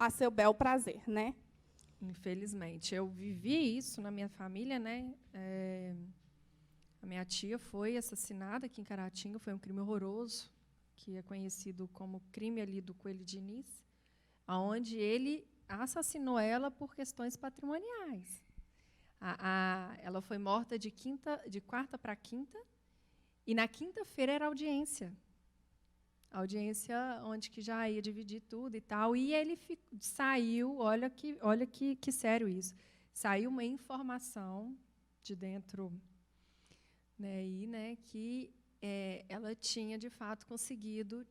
a seu bel prazer, né? Infelizmente. Eu vivi isso na minha família, né? A minha tia foi assassinada aqui em Caratinga, foi um crime horroroso, que é conhecido como crime ali do Coelho Diniz, onde ele assassinou ela por questões patrimoniais. Ela foi morta de quarta para quinta, e na quinta-feira era audiência. Audiência onde que já ia dividir tudo e tal. E ele saiu, olha que sério isso, saiu uma informação de dentro, né, que ela tinha, de fato, conseguido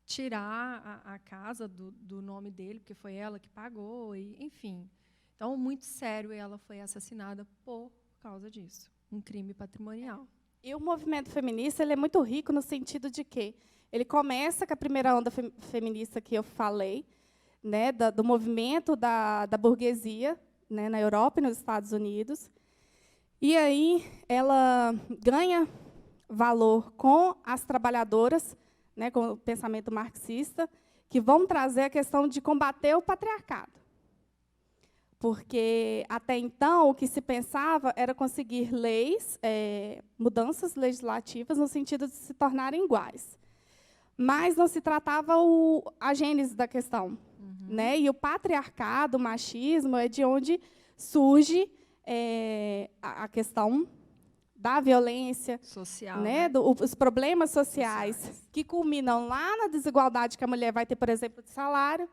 tirar a casa do nome dele, porque foi ela que pagou, e, enfim. Então, muito sério, ela foi assassinada por causa disso, um crime patrimonial. E o movimento feminista ele é muito rico no sentido de que ele começa com a primeira onda feminista que eu falei, né, do movimento da burguesia, né, na Europa e nos Estados Unidos. E aí ela ganha valor com as trabalhadoras, né, com o pensamento marxista, que vão trazer a questão de combater o patriarcado. Porque, até então, o que se pensava era conseguir leis, mudanças legislativas, no sentido de se tornarem iguais. Mas não se tratava a gênese da questão. Né? E o patriarcado, o machismo, é de onde surge a questão da violência social, né? Os problemas sociais que culminam lá na desigualdade que a mulher vai ter, por exemplo, de salário.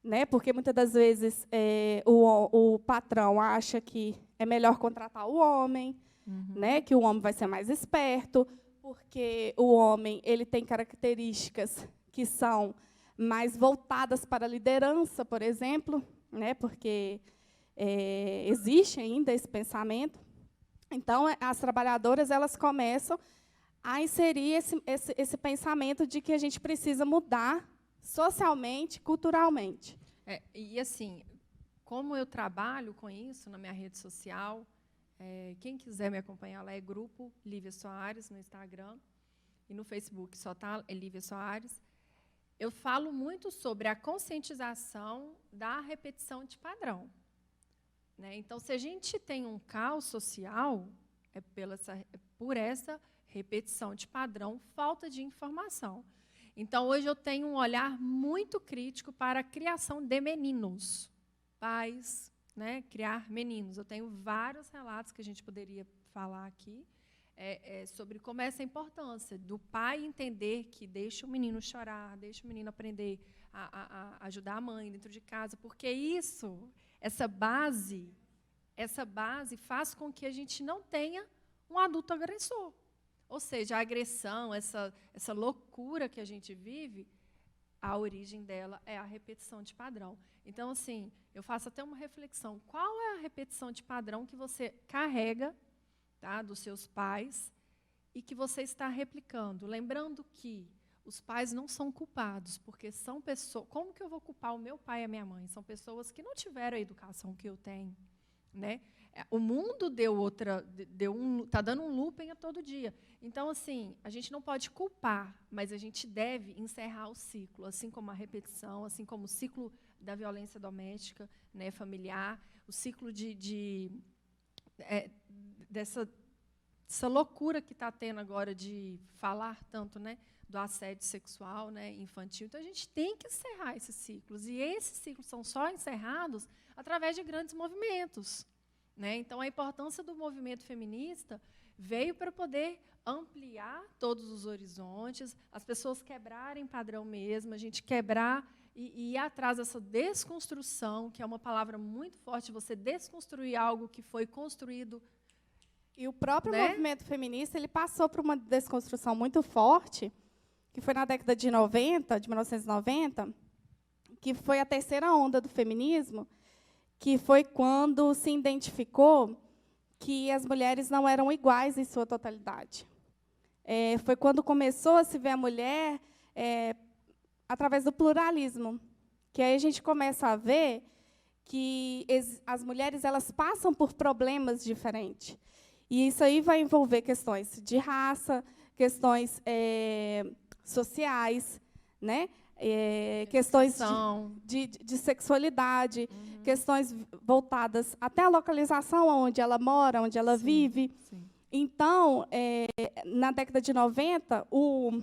Né? Porque, muitas das vezes, o patrão acha que é melhor contratar o homem, né? Que o homem vai ser mais esperto, porque o homem ele tem características que são mais voltadas para a liderança, por exemplo, né? Porque existe ainda esse pensamento. Então, as trabalhadoras elas começam a inserir esse pensamento de que a gente precisa mudar socialmente, culturalmente. E, assim, como eu trabalho com isso na minha rede social, quem quiser me acompanhar lá é Grupo Lívia Soares no Instagram e no Facebook só está Lívia Soares. Eu falo muito sobre a conscientização da repetição de padrão. Né? Então, se a gente tem um caos social, é por essa repetição de padrão, falta de informação. Então, hoje eu tenho um olhar muito crítico para a criação de meninos, pais, né, criar meninos. Eu tenho vários relatos que a gente poderia falar aqui sobre como é essa importância do pai entender que deixa o menino chorar, deixa o menino aprender a ajudar a mãe dentro de casa, porque essa base faz com que a gente não tenha um adulto agressor. Ou seja, a agressão, essa loucura que a gente vive, a origem dela é a repetição de padrão. Então, assim, eu faço até uma reflexão. Qual é a repetição de padrão que você carrega, tá, dos seus pais e que você está replicando? Lembrando que os pais não são culpados, porque são pessoas... Como que eu vou culpar o meu pai e a minha mãe? São pessoas que não tiveram a educação que eu tenho. Né? O mundo está dando um looping a todo dia. Então, assim, a gente não pode culpar, mas a gente deve encerrar o ciclo, assim como a repetição, assim como o ciclo da violência doméstica, né, familiar, o ciclo dessa loucura que está tendo agora de falar tanto, né, do assédio sexual, né, infantil. Então, a gente tem que encerrar esses ciclos. E esses ciclos são só encerrados através de grandes movimentos. Né? Então, a importância do movimento feminista veio para poder ampliar todos os horizontes, as pessoas quebrarem padrão mesmo, a gente quebrar e ir atrás dessa desconstrução, que é uma palavra muito forte, você desconstruir algo que foi construído. E o próprio né? movimento feminista ele passou por uma desconstrução muito forte, que foi na década de 1990, que foi a terceira onda do feminismo, que foi quando se identificou que as mulheres não eram iguais em sua totalidade. Foi quando começou a se ver a mulher através do pluralismo, que aí a gente começa a ver que as mulheres elas passam por problemas diferentes. E isso aí vai envolver questões de raça, questões sociais, né? Questões de sexualidade, questões voltadas até a localização onde ela mora, onde ela vive. Sim. Então, na década de 90, o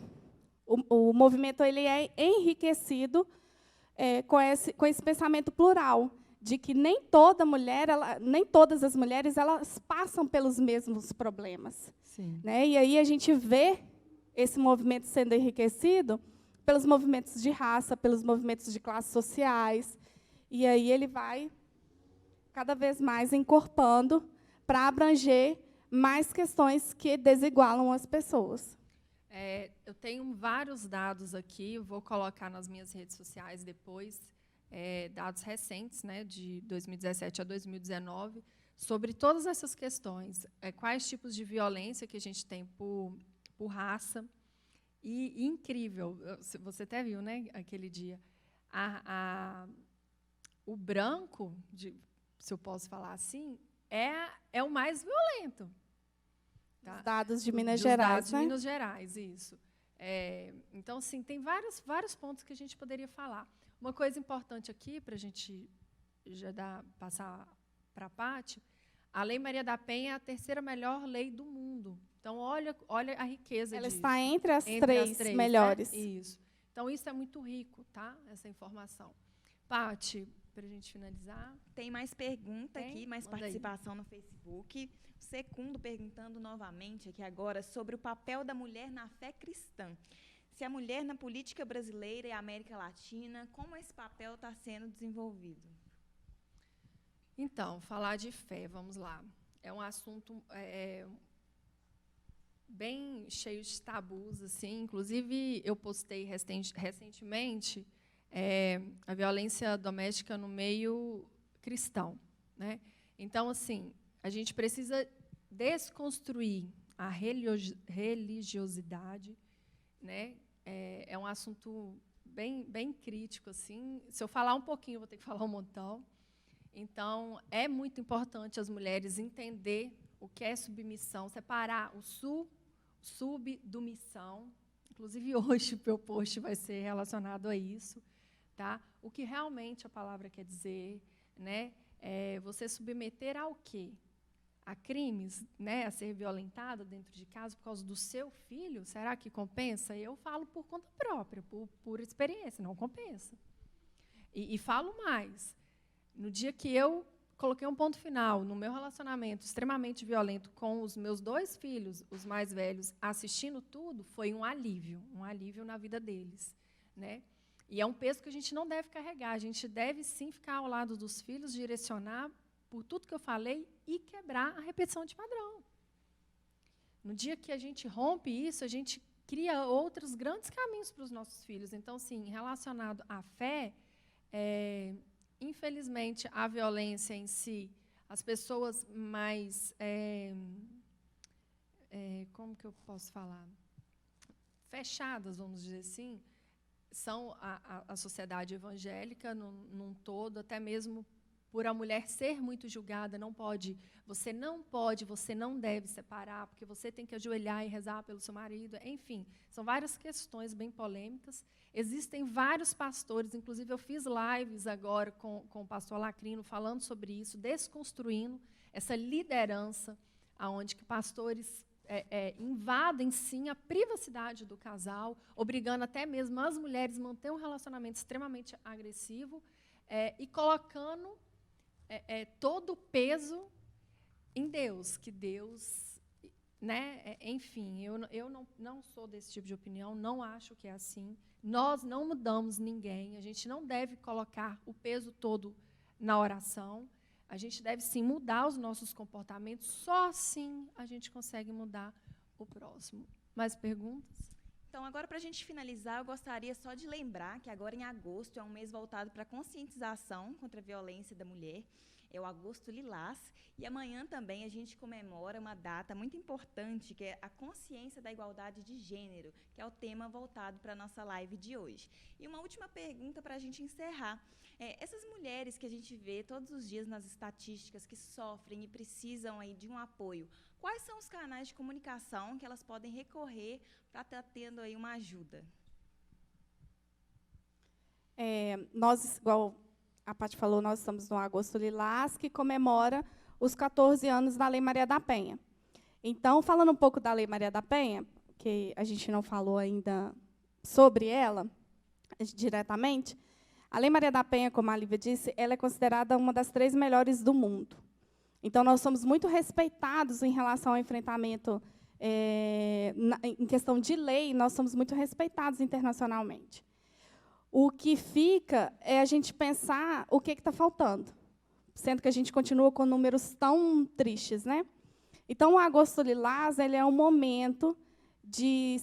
movimento ele é enriquecido com esse pensamento plural, de que nem todas as mulheres elas passam pelos mesmos problemas. Sim. Né? E aí a gente vê esse movimento sendo enriquecido pelos movimentos de raça, pelos movimentos de classes sociais, e aí ele vai cada vez mais encorpando para abranger mais questões que desigualam as pessoas. Eu tenho vários dados aqui, vou colocar nas minhas redes sociais depois, dados recentes, né, de 2017 a 2019, sobre todas essas questões, quais tipos de violência que a gente tem por raça. E incrível, você até viu, né, aquele dia, o branco, se eu posso falar assim, é o mais violento. Tá? Os dados de Minas Gerais, dados né? de Minas Gerais, isso. Então, assim, tem vários pontos que a gente poderia falar. Uma coisa importante aqui, para a gente já passar para a Paty, a Lei Maria da Penha é a terceira melhor lei do mundo. Então, olha a riqueza Ela disso. está entre as três melhores. Né? Isso. Então, isso é muito rico, tá? Essa informação. Paty, para a gente finalizar. Tem mais pergunta aqui, mais Manda participação no Facebook. O Secundo perguntando novamente aqui agora sobre o papel da mulher na fé cristã. Se a mulher na política brasileira e América Latina, como esse papel está sendo desenvolvido? Então, falar de fé, vamos lá. É um assunto bem cheio de tabus, assim. Inclusive, eu postei recentemente a violência doméstica no meio cristão, né? Então, assim, a gente precisa desconstruir a religiosidade, né? É um assunto bem crítico, assim. Se eu falar um pouquinho, eu vou ter que falar um montão. Então, é muito importante as mulheres entender o que é submissão, separar o sub do missão. Inclusive, hoje, o meu post vai ser relacionado a isso. Tá? O que realmente a palavra quer dizer, né? Você submeter ao quê? A crimes, né? A ser violentada dentro de casa por causa do seu filho? Será que compensa? Eu falo por conta própria, por experiência, não compensa. E falo mais. No dia que eu coloquei um ponto final no meu relacionamento extremamente violento com os meus 2 filhos, os mais velhos, assistindo tudo, foi um alívio na vida deles, né? E é um peso que a gente não deve carregar, a gente deve sim ficar ao lado dos filhos, direcionar por tudo que eu falei e quebrar a repetição de padrão. No dia que a gente rompe isso, a gente cria outros grandes caminhos para os nossos filhos. Então, sim, relacionado à fé, infelizmente, a violência em si, as pessoas mais, como que eu posso falar? Fechadas, vamos dizer assim, são a sociedade evangélica num todo, até mesmo por a mulher ser muito julgada, você não deve separar, porque você tem que ajoelhar e rezar pelo seu marido. Enfim, são várias questões bem polêmicas. Existem vários pastores, inclusive eu fiz lives agora com o pastor Lacrino, falando sobre isso, desconstruindo essa liderança, onde que pastores invadem, sim, a privacidade do casal, obrigando até mesmo as mulheres a manter um relacionamento extremamente agressivo e colocando todo o peso em Deus, que Deus, né? Enfim, eu não sou desse tipo de opinião, não acho que é assim. Nós não mudamos ninguém, a gente não deve colocar o peso todo na oração. A gente deve, sim, mudar os nossos comportamentos, só assim a gente consegue mudar o próximo. Mais perguntas? Então, agora, para a gente finalizar, eu gostaria só de lembrar que agora, em agosto, é um mês voltado para a conscientização contra a violência da mulher. É o Agosto Lilás. E amanhã também a gente comemora uma data muito importante, que é a consciência da igualdade de gênero, que é o tema voltado para a nossa live de hoje. E uma última pergunta para a gente encerrar. Essas mulheres que a gente vê todos os dias nas estatísticas que sofrem e precisam aí de um apoio, quais são os canais de comunicação que elas podem recorrer para estar tendo aí uma ajuda? Nós, igual a Paty falou, nós estamos no Agosto Lilás, que comemora os 14 anos da Lei Maria da Penha. Então, falando um pouco da Lei Maria da Penha, que a gente não falou ainda sobre ela diretamente, a Lei Maria da Penha, como a Lívia disse, ela é considerada uma das 3 melhores do mundo. Então, nós somos muito respeitados em relação ao enfrentamento, em questão de lei, nós somos muito respeitados internacionalmente. O que fica é a gente pensar o que está faltando, sendo que a gente continua com números tão tristes, né? Então, o Agosto Lilás ele é um momento de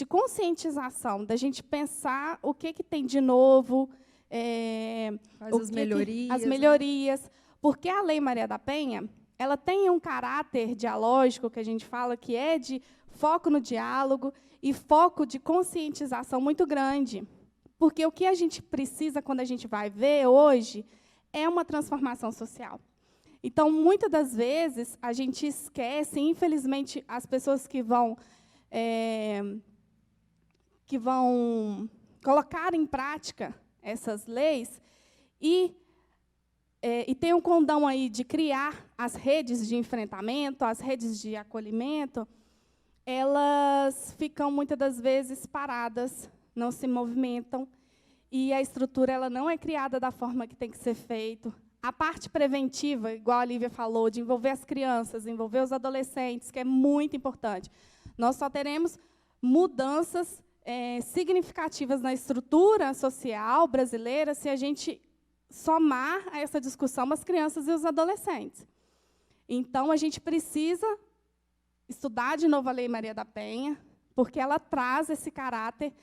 conscientização, da gente pensar o que tem de novo, as melhorias, porque a Lei Maria da Penha ela tem um caráter dialógico, que a gente fala que é de foco no diálogo e foco de conscientização muito grande. Porque o que a gente precisa, quando a gente vai ver hoje, é uma transformação social. Então, muitas das vezes, a gente esquece, infelizmente, as pessoas que vão colocar em prática essas leis e tem um condão aí de criar as redes de enfrentamento, as redes de acolhimento, elas ficam, muitas das vezes, paradas, não se movimentam, e a estrutura ela não é criada da forma que tem que ser feito. A parte preventiva, igual a Lívia falou, de envolver as crianças, envolver os adolescentes, que é muito importante. Nós só teremos mudanças significativas na estrutura social brasileira se a gente somar a essa discussão as crianças e os adolescentes. Então, a gente precisa estudar de novo a Lei Maria da Penha, porque ela traz esse caráter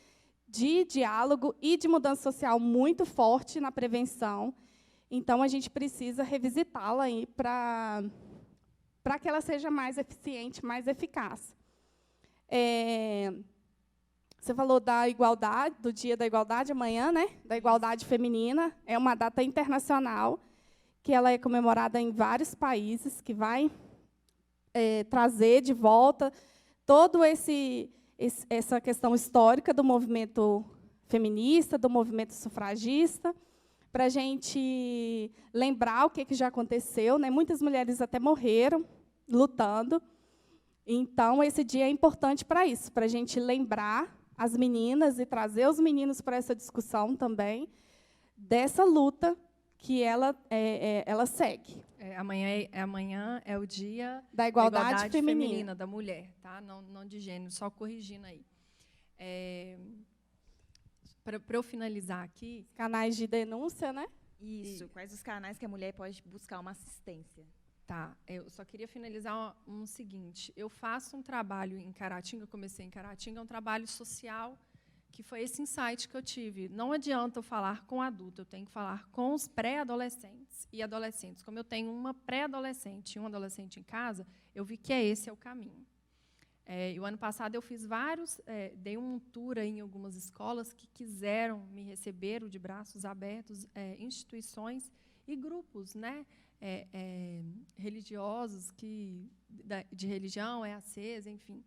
de diálogo e de mudança social muito forte na prevenção. Então, a gente precisa revisitá-la para que ela seja mais eficiente, mais eficaz. Você falou da igualdade, do Dia da Igualdade amanhã, né? Da igualdade feminina. É uma data internacional que ela é comemorada em vários países, que vai trazer de volta toda essa questão histórica do movimento feminista, do movimento sufragista, para a gente lembrar o que já aconteceu, né? Muitas mulheres até morreram lutando. Então, esse dia é importante para isso, para a gente lembrar as meninas e trazer os meninos para essa discussão também, dessa luta que ela segue. Amanhã é o dia da igualdade feminina da mulher, tá? Não de gênero, só corrigindo aí. Para eu finalizar aqui... Canais de denúncia, né? Isso. Quais os canais que a mulher pode buscar uma assistência? Tá. Eu só queria finalizar um seguinte. Eu faço um trabalho em Caratinga, eu comecei em Caratinga, é um trabalho social, que foi esse insight que eu tive. Não adianta eu falar com adulto, eu tenho que falar com os pré-adolescentes e adolescentes. Como eu tenho uma pré-adolescente e um adolescente em casa, eu vi que esse é o caminho. E o ano passado eu fiz dei um tour em algumas escolas que quiseram me receber de braços abertos, instituições e grupos, né, religiosos, de religião, EACs, enfim.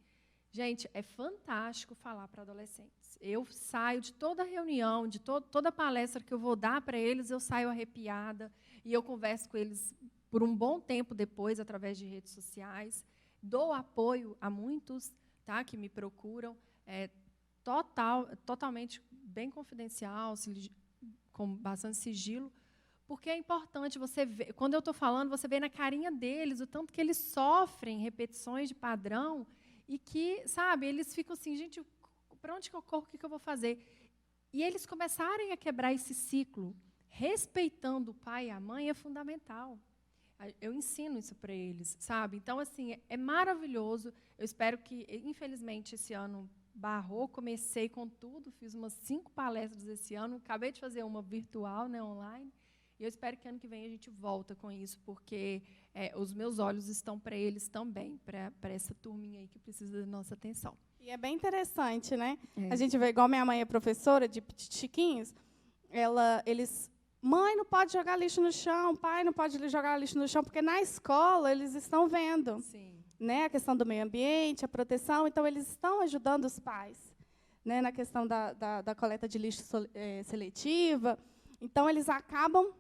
Gente, é fantástico falar para adolescentes. Eu saio de toda reunião, de toda palestra que eu vou dar para eles, eu saio arrepiada, e eu converso com eles por um bom tempo depois, através de redes sociais. Dou apoio a muitos, tá, que me procuram, totalmente bem confidencial, com bastante sigilo, porque é importante você ver, quando eu estou falando, você vê na carinha deles o tanto que eles sofrem repetições de padrão e que, sabe, eles ficam assim, gente, para onde que eu corro, o que eu vou fazer? E eles começarem a quebrar esse ciclo, respeitando o pai e a mãe, é fundamental. Eu ensino isso para eles, sabe? Então, assim, é maravilhoso. Eu espero que, infelizmente, esse ano barrou, comecei com tudo, fiz umas 5 palestras esse ano, acabei de fazer uma virtual, né, online, e eu espero que ano que vem a gente volta com isso, porque os meus olhos estão para eles também, para essa turminha aí que precisa da nossa atenção. E é bem interessante, né? A gente vê, igual minha mãe é professora de chiquinhos, eles... Mãe, não pode jogar lixo no chão, pai, não pode jogar lixo no chão, porque na escola eles estão vendo, né, a questão do meio ambiente, a proteção, então eles estão ajudando os pais, né, na questão da coleta de lixo seletiva. Então, eles acabam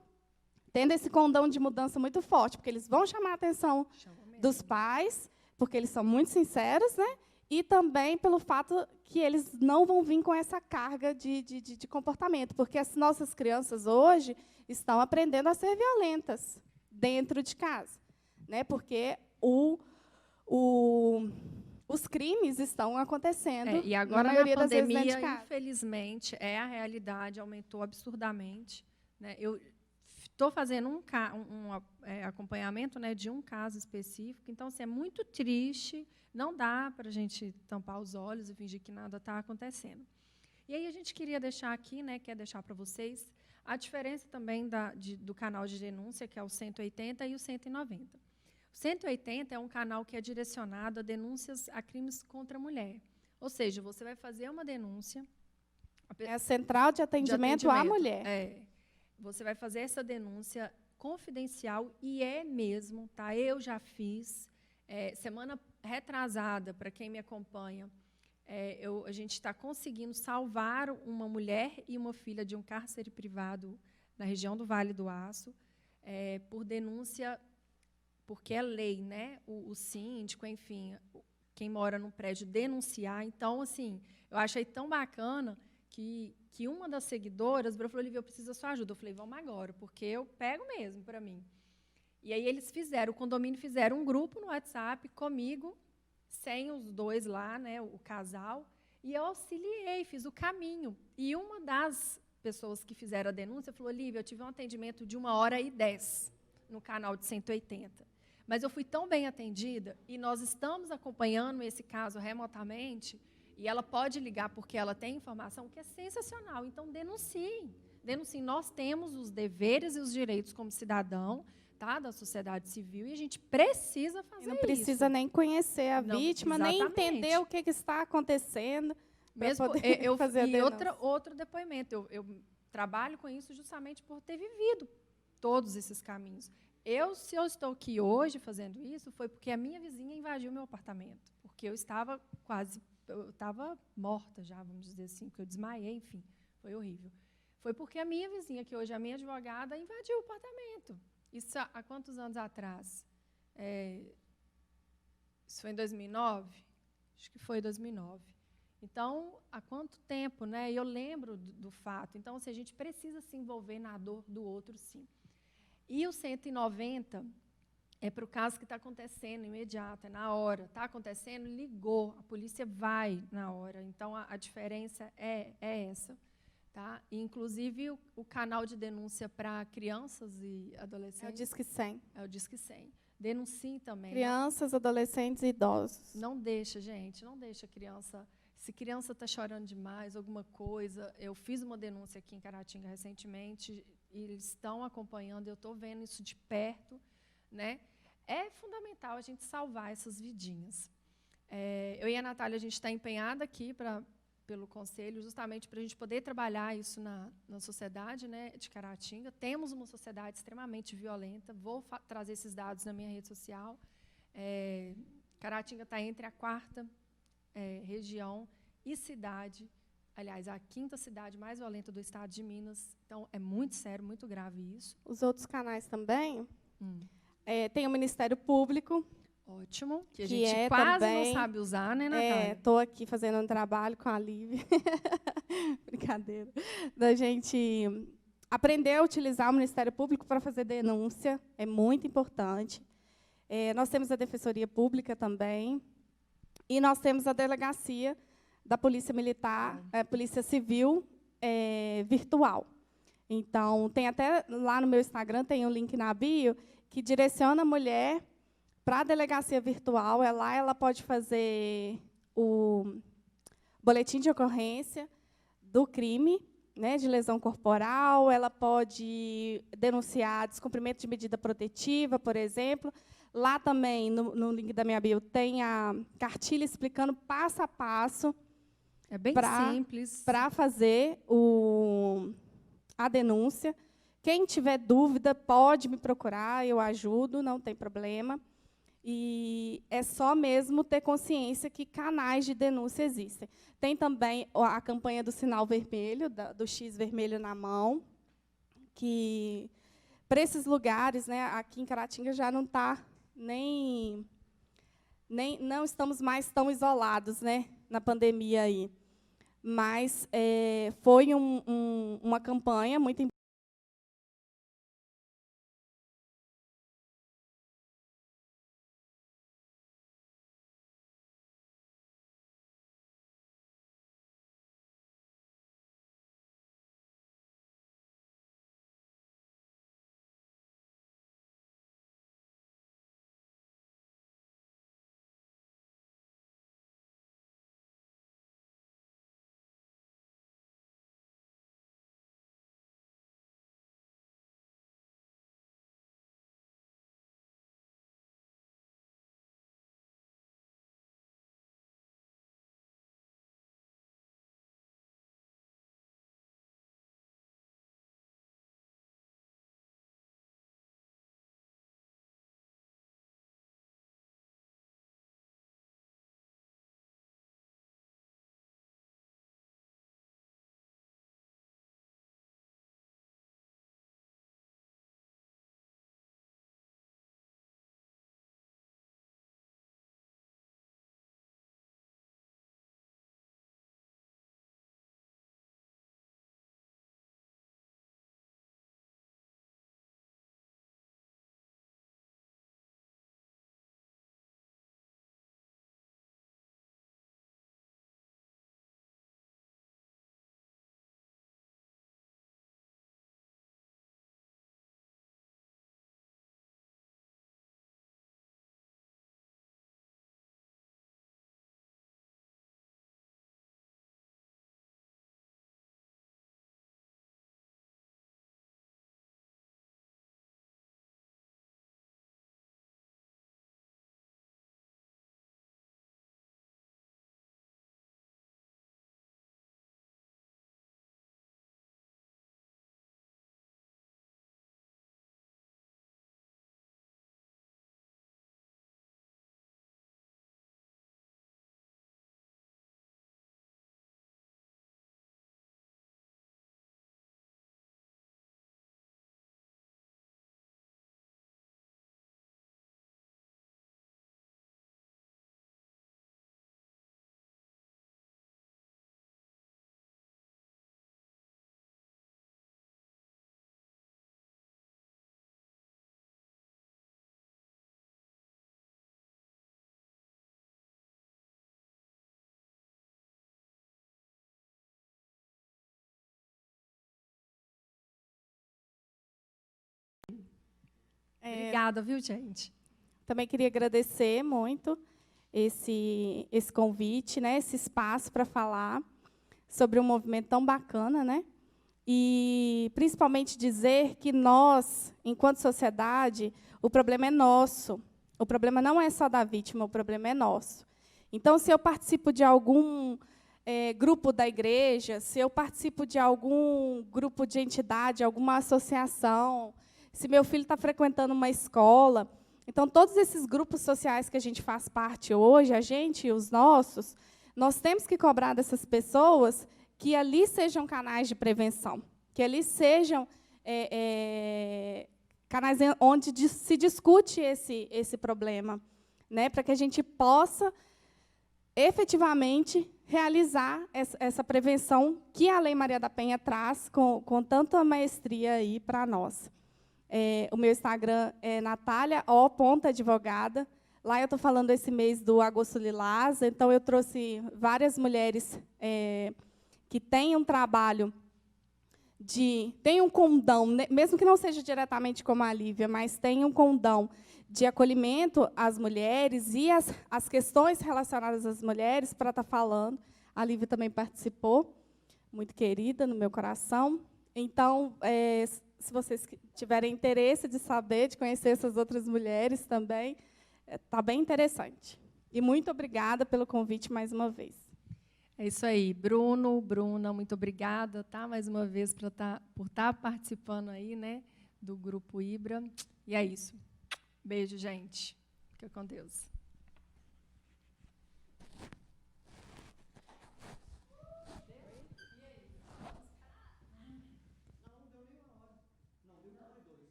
tendo esse condão de mudança muito forte, porque eles vão chamar a atenção dos pais, porque eles são muito sinceros, né, e também pelo fato que eles não vão vir com essa carga de comportamento, porque as nossas crianças hoje estão aprendendo a ser violentas dentro de casa, né? Porque os crimes estão acontecendo. E agora, na maioria na pandemia, das vezes, dentro de casa. Infelizmente, a realidade aumentou absurdamente, né? Eu estou fazendo um acompanhamento, né, de um caso específico, então, assim, é muito triste. Não dá para a gente tampar os olhos e fingir que nada está acontecendo. E aí a gente queria deixar aqui, né, quer deixar para vocês, a diferença também do canal de denúncia, que é o 180 e o 190. O 180 é um canal que é direcionado a denúncias a crimes contra a mulher. Ou seja, você vai fazer uma denúncia... É a central de atendimento à mulher. Você vai fazer essa denúncia confidencial, e mesmo, tá? Eu já fiz... semana retrasada, para quem me acompanha, a gente está conseguindo salvar uma mulher e uma filha de um cárcere privado na região do Vale do Aço, por denúncia, porque é lei, né? O síndico, enfim, quem mora no prédio denunciar. Então, assim, eu achei tão bacana que uma das seguidoras falou, Olivia, eu preciso da sua ajuda. Eu falei, vamos agora, porque eu pego mesmo para mim. E aí o condomínio fizeram um grupo no WhatsApp comigo, sem os dois lá, né, o casal, e eu auxiliei, fiz o caminho. E uma das pessoas que fizeram a denúncia falou, Olivia, eu tive um atendimento de 1h10 no canal de 180. Mas eu fui tão bem atendida, e nós estamos acompanhando esse caso remotamente, e ela pode ligar porque ela tem informação, que é sensacional. Então, denunciem. Nós temos os deveres e os direitos como cidadão, da sociedade civil, e a gente precisa fazer isso. Não precisa nem conhecer a vítima, nem entender o que está acontecendo. Mesmo eu fazer outro depoimento. Eu trabalho com isso justamente por ter vivido todos esses caminhos. Se eu estou aqui hoje fazendo isso, foi porque a minha vizinha invadiu meu apartamento, porque eu estava morta já, vamos dizer assim, porque eu desmaiei, enfim, foi horrível. Foi porque a minha vizinha, que hoje é a minha advogada, invadiu o apartamento. Isso há quantos anos atrás? Isso foi em 2009? Acho que foi 2009. Então, há quanto tempo, né? Eu lembro do fato. Então, a gente precisa se envolver na dor do outro, sim. E o 190 é para o caso que está acontecendo, imediato, é na hora. Está acontecendo, ligou, a polícia vai na hora. Então, a diferença é essa. Tá? E, inclusive, o canal de denúncia para crianças e adolescentes... É o Disque 100. É o Disque 100. Denuncie também. Crianças, adolescentes e idosos. Não deixa, gente, não deixa a criança... Se criança está chorando demais, alguma coisa... Eu fiz uma denúncia aqui em Caratinga recentemente, e eles estão acompanhando, eu estou vendo isso de perto. Né? É fundamental a gente salvar essas vidinhas. Eu e a Natália, a gente está empenhada aqui pelo Conselho, justamente para a gente poder trabalhar isso na sociedade, né, de Caratinga. Temos uma sociedade extremamente violenta, vou trazer esses dados na minha rede social. Caratinga está entre a 4ª região e cidade, aliás, a 5ª cidade mais violenta do estado de Minas. Então, é muito sério, muito grave isso. Os outros canais também. Tem o Ministério Público. Ótimo, que a gente quase também, não sabe usar, né, Natália? Estou aqui fazendo um trabalho com a Lívia. Brincadeira. Da gente aprender a utilizar o Ministério Público para fazer denúncia, é muito importante. Nós temos a Defensoria Pública também. E nós temos a Delegacia da Polícia Militar, Polícia Civil virtual. Então, tem até lá no meu Instagram, tem um link na bio, que direciona a mulher para a delegacia virtual. Lá ela pode fazer o boletim de ocorrência do crime, né, de lesão corporal, ela pode denunciar descumprimento de medida protetiva, por exemplo. Lá também, no link da minha bio, tem a cartilha explicando passo a passo. É bem simples. Para fazer a denúncia. Quem tiver dúvida, pode me procurar, eu ajudo, não tem problema. E é só mesmo ter consciência que canais de denúncia existem. Tem também a campanha do sinal vermelho, do X vermelho na mão, que, para esses lugares, né, aqui em Caratinga já não está não estamos mais tão isolados, né, na pandemia aí. Mas foi uma campanha muito importante. Obrigada, viu, gente? Também queria agradecer muito esse convite, né, esse espaço para falar sobre um movimento tão bacana, né? E, principalmente, dizer que nós, enquanto sociedade, o problema é nosso. O problema não é só da vítima, o problema é nosso. Então, se eu participo de algum grupo da igreja, se eu participo de algum grupo de entidade, alguma associação, se meu filho está frequentando uma escola, então, todos esses grupos sociais que a gente faz parte hoje, a gente e os nossos, nós temos que cobrar dessas pessoas que ali sejam canais de prevenção, que ali sejam canais onde se discute esse problema, né, para que a gente possa efetivamente realizar essa prevenção que a Lei Maria da Penha traz com tanta maestria aí para nós. O meu Instagram é natalia.advogada. Lá eu estou falando esse mês do Agosto Lilás, então eu trouxe várias mulheres que têm um trabalho tem um condão, mesmo que não seja diretamente como a Lívia, mas tem um condão de acolhimento às mulheres e as questões relacionadas às mulheres para estar falando. A Lívia também participou, muito querida no meu coração. Então, se vocês tiverem interesse de saber, de conhecer essas outras mulheres também, está bem interessante. E muito obrigada pelo convite mais uma vez. É isso aí. Bruno, Bruna, muito obrigada, tá? Mais uma vez por estar participando aí, né, do Grupo Ibra. E é isso. Beijo, gente. Fica com Deus.